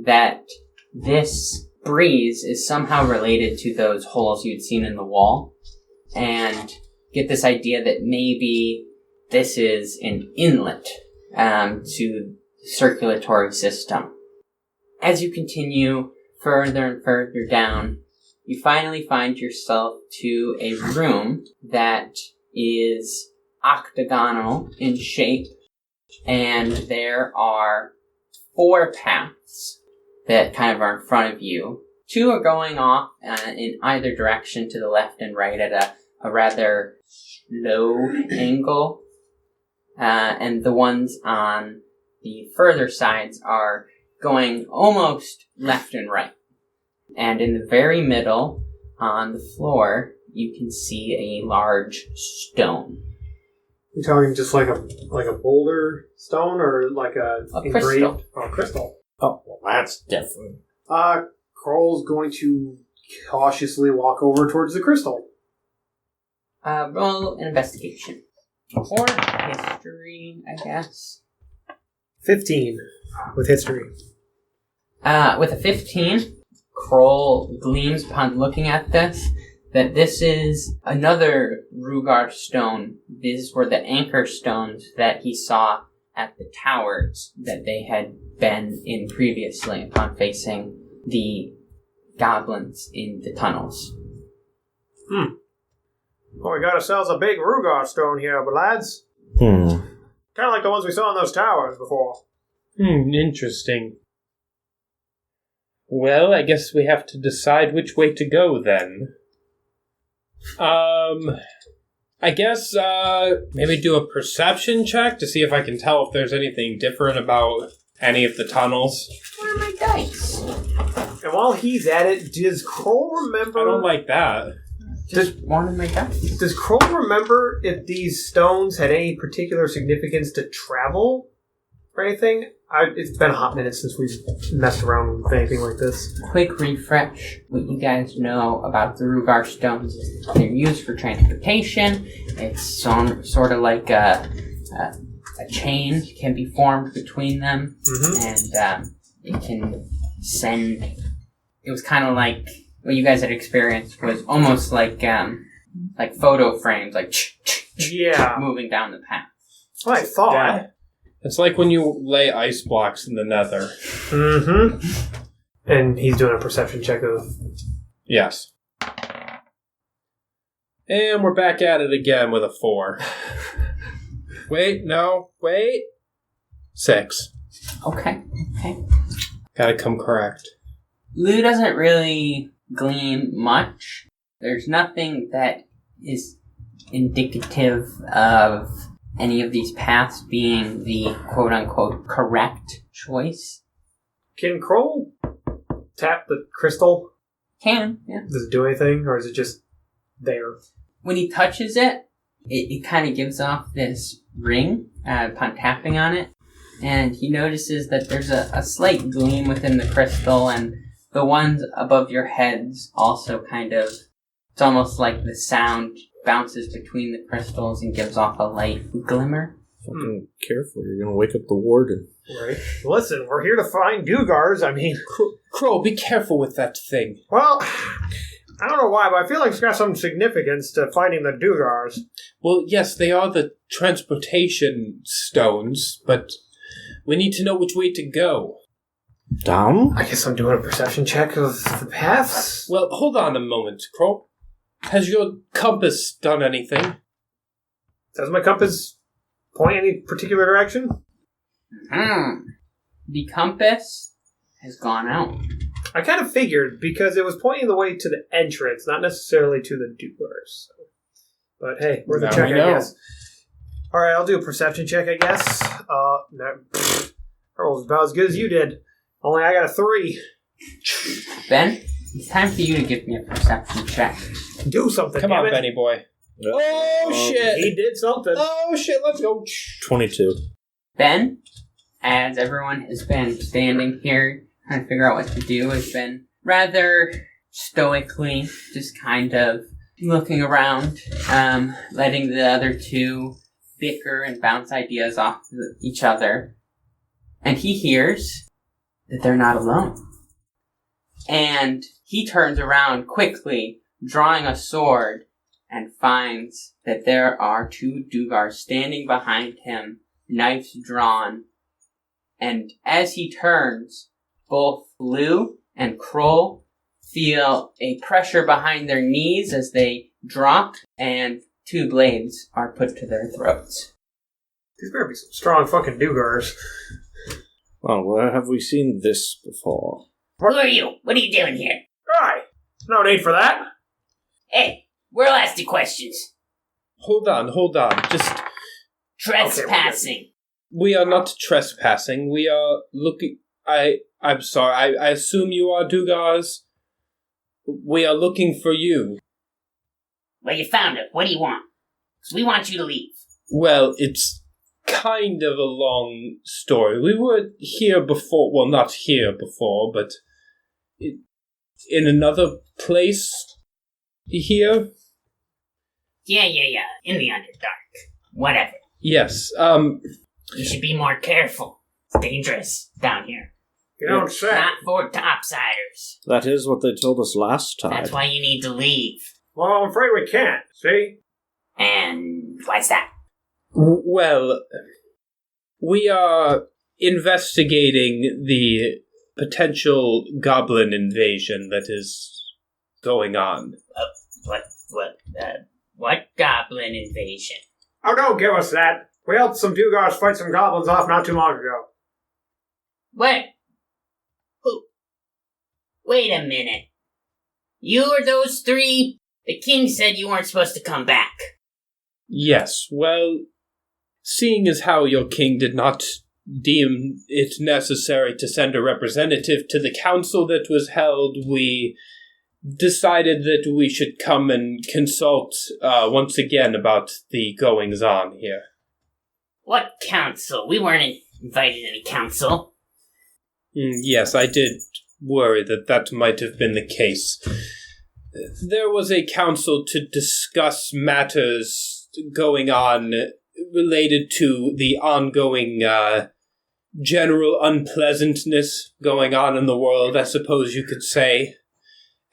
that this breeze is somehow related to those holes you'd seen in the wall. And get this idea that maybe this is an inlet to the circulatory system. As you continue further and further down, you finally find yourself to a room that is octagonal in shape, and there are 4 paths that kind of are in front of you. 2 are going off in either direction to the left and right at a rather slow angle, and the ones on the further sides are going almost left and right. And in the very middle, on the floor, you can see a large stone. You talking just like a boulder stone, or like a crystal? Oh, crystal. Oh, well, that's different. Krohl's going to cautiously walk over towards the crystal. Roll an investigation. Or history, I guess. 15 with history. With a 15, Krohl gleams upon looking at this that this is another Rugar stone. These were the anchor stones that he saw at the towers that they had been in previously upon facing the goblins in the tunnels. Well, we got ourselves a big Rugar stone here, but lads. Kind of like the ones we saw in those towers before. Interesting. Well, I guess we have to decide which way to go then. I guess, maybe do a perception check to see if I can tell if there's anything different about any of the tunnels. Where are my dice? And while he's at it, does Krohl remember... I don't like that. Just one of my dice. Does Krohl remember if these stones had any particular significance to travel or anything? It's been a hot minute since we've messed around with anything like this. Quick refresh. What you guys know about the Rugar stones is they're used for transportation. It's sort of like a chain can be formed between them, and it can send. It was kind of like what you guys had experienced was almost like photo frames, like moving down the path. That's what I thought. Yeah. It's like when you lay ice blocks in the nether. And he's doing a perception check of... Yes. And we're back at it again with a 4. Wait. 6. Okay. Gotta come correct. Llew doesn't really glean much. There's nothing that is indicative of any of these paths being the quote-unquote correct choice. Can Krohl tap the crystal? Yeah. Does it do anything, or is it just there? When he touches it, it kind of gives off this ring upon tapping on it, and he notices that there's a slight gleam within the crystal, and the ones above your heads also kind of, it's almost like the sound bounces between the crystals and gives off a light glimmer. Fucking careful, you're gonna wake up the warden. Right. Listen, we're here to find Duergars. I mean... Krohl, be careful with that thing. Well, I don't know why, but I feel like it's got some significance to finding the Duergars. Well, yes, they are the transportation stones, but we need to know which way to go. Down? I guess I'm doing a perception check of the paths. Well, hold on a moment, Krohl. Has your compass done anything? Does my compass point any particular direction? The compass has gone out. I kind of figured, because it was pointing the way to the entrance, not necessarily to the Duergars. But hey, worth a Now check, we I know. guess. Alright, I'll do a perception check, I guess. Krohl's about as good as you did. Only I got a 3. Ben, it's time for you to give me a perception check. Do something, Come damn on, it. Benny boy. Oh, shit. He did something. Oh, shit, let's go. 22. Ben, as everyone has been standing here trying to figure out what to do, has been rather stoically just kind of looking around, letting the other two bicker and bounce ideas off each other. And he hears that they're not alone. And he turns around quickly, drawing a sword, and finds that there are 2 Duergars standing behind him, knives drawn. And as he turns, both Llew and Krohl feel a pressure behind their knees as they drop, and 2 blades are put to their throats. These better be some strong fucking Duergars. Well, where have we seen this before? Who are you? What are you doing here? Aye. No need for that. Hey, we'll ask the questions. Hold on. Just, Trespassing. we are not trespassing. We are looking... I'm sorry. I assume you are Duergars. We are looking for you. Well, you found it. What do you want? 'Cause we want you to leave. Well, it's kind of a long story. We were here before... Well, not here before, but... in another place here? Yeah. In the Underdark. Whatever. Yes, You should be more careful. It's dangerous down here. You don't say. Not for topsiders. That is what they told us last time. That's why you need to leave. Well, I'm afraid we can't. See? And why's that? well, we are investigating the potential goblin invasion that is going on. What goblin invasion? Oh, don't give us that. We helped some Duergars fight some goblins off not too long ago. What? Who? Wait a minute. You or those 3? The king said you weren't supposed to come back. Yes, well, seeing as how your king did not deem it necessary to send a representative to the council that was held, we decided that we should come and consult once again about the goings-on here. What council? We weren't invited to any council. Yes, I did worry that might have been the case. There was a council to discuss matters going on related to the ongoing general unpleasantness going on in the world, I suppose you could say.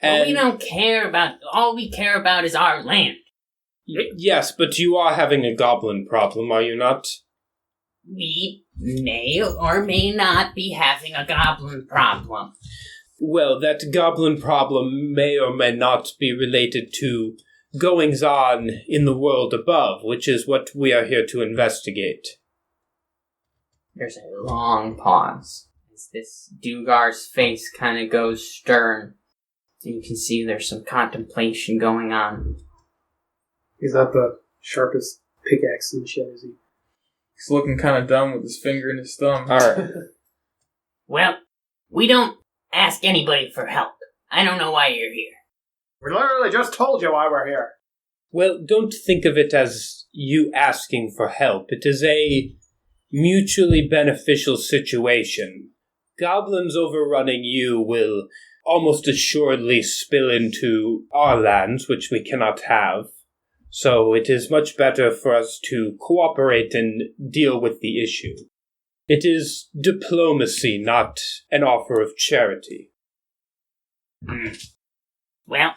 Well, we don't care about... All we care about is our land. Yes, but you are having a goblin problem, are you not? We may or may not be having a goblin problem. Well, that goblin problem may or may not be related to goings-on in the world above, which is what we are here to investigate. There's a long pause as this Duergar's face kind of goes stern. And you can see there's some contemplation going on. He's not the sharpest pickaxe in the shed, is he? He's looking kind of dumb with his finger in his thumb. Alright. Well, we don't ask anybody for help. I don't know why you're here. We literally just told you why we're here. Well, don't think of it as you asking for help. It is a mutually beneficial situation. Goblins overrunning you will almost assuredly spill into our lands, which we cannot have. So it is much better for us to cooperate and deal with the issue. It is diplomacy, not an offer of charity. Well,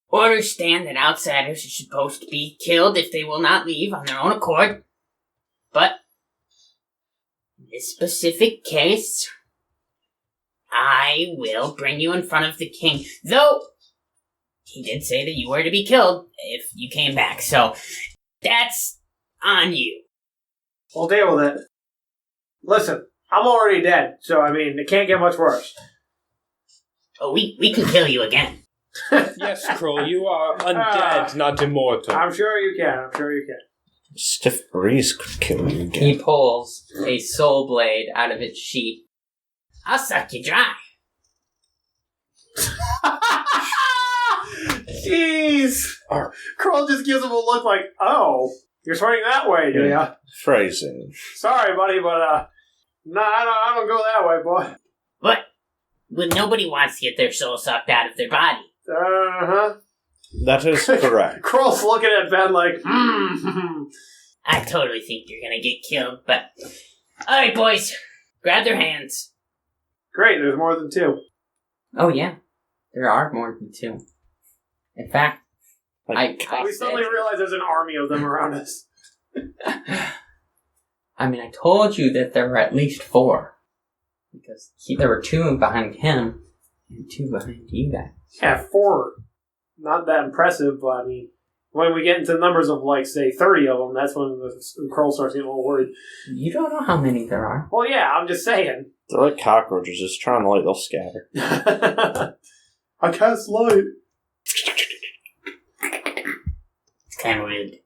orders stand that outsiders are supposed to be killed if they will not leave on their own accord. But in this specific case, I will bring you in front of the king. Though, he did say that you were to be killed if you came back, so that's on you. We'll deal with it. Listen, I'm already dead, so, I mean, it can't get much worse. Oh, we can kill you again. Yes, Krohl, you are undead, not immortal. I'm sure you can. Stiff breeze could kill you again. He pulls a soul blade out of its sheath. I'll suck you dry. Jeez! Krohl just gives him a look like, oh, you're swinging that way, do ya? Phrasing. Sorry, buddy, but, no, I don't go that way, boy. What? Well, nobody wants to get their soul sucked out of their body. Uh-huh. That is correct. Kroll's looking at Ben like, I totally think you're gonna get killed, but... Alright, boys. Grab their hands. Great, there's more than two. Oh, yeah. There are more than two. In fact, I We suddenly realize there's an army of them around us. I mean, I told you that there were at least 4. Because there were 2 behind him, and 2 behind you guys. Yeah, 4. Not that impressive, but I mean, when we get into numbers of, like, say, 30 of them, that's when Kroll starts getting a little worried. You don't know how many there are. Well, yeah, I'm just saying. They're like cockroaches, just trying to light, they'll scatter. I cast light. It's kind of rude.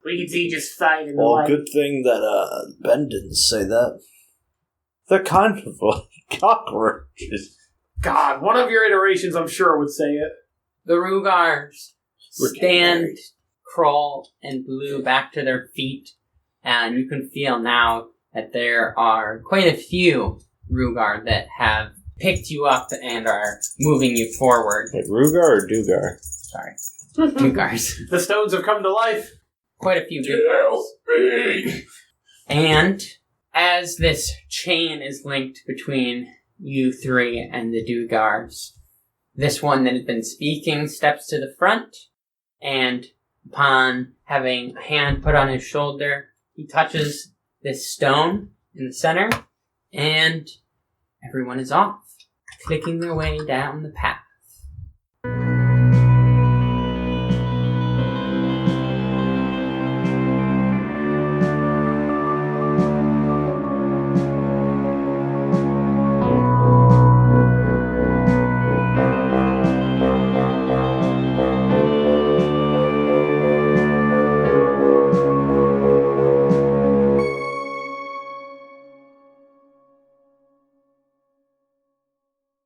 We can see just fighting in the Well, light. good thing that Ben didn't say that. They're kind of like cockroaches. God, one of your iterations, I'm sure, would say it. The Rugars We're stand, Kroll, and Blue back to their feet, and you can feel now that there are quite a few Rugar that have picked you up and are moving you forward. Like Rugar or Duergar? Sorry. Dugars. The stones have come to life. Quite a few Dugars. And as this chain is linked between you 3 and the Duergars, this one that has been speaking steps to the front, and upon having a hand put on his shoulder, he touches this stone in the center, and everyone is off, clicking their way down the path.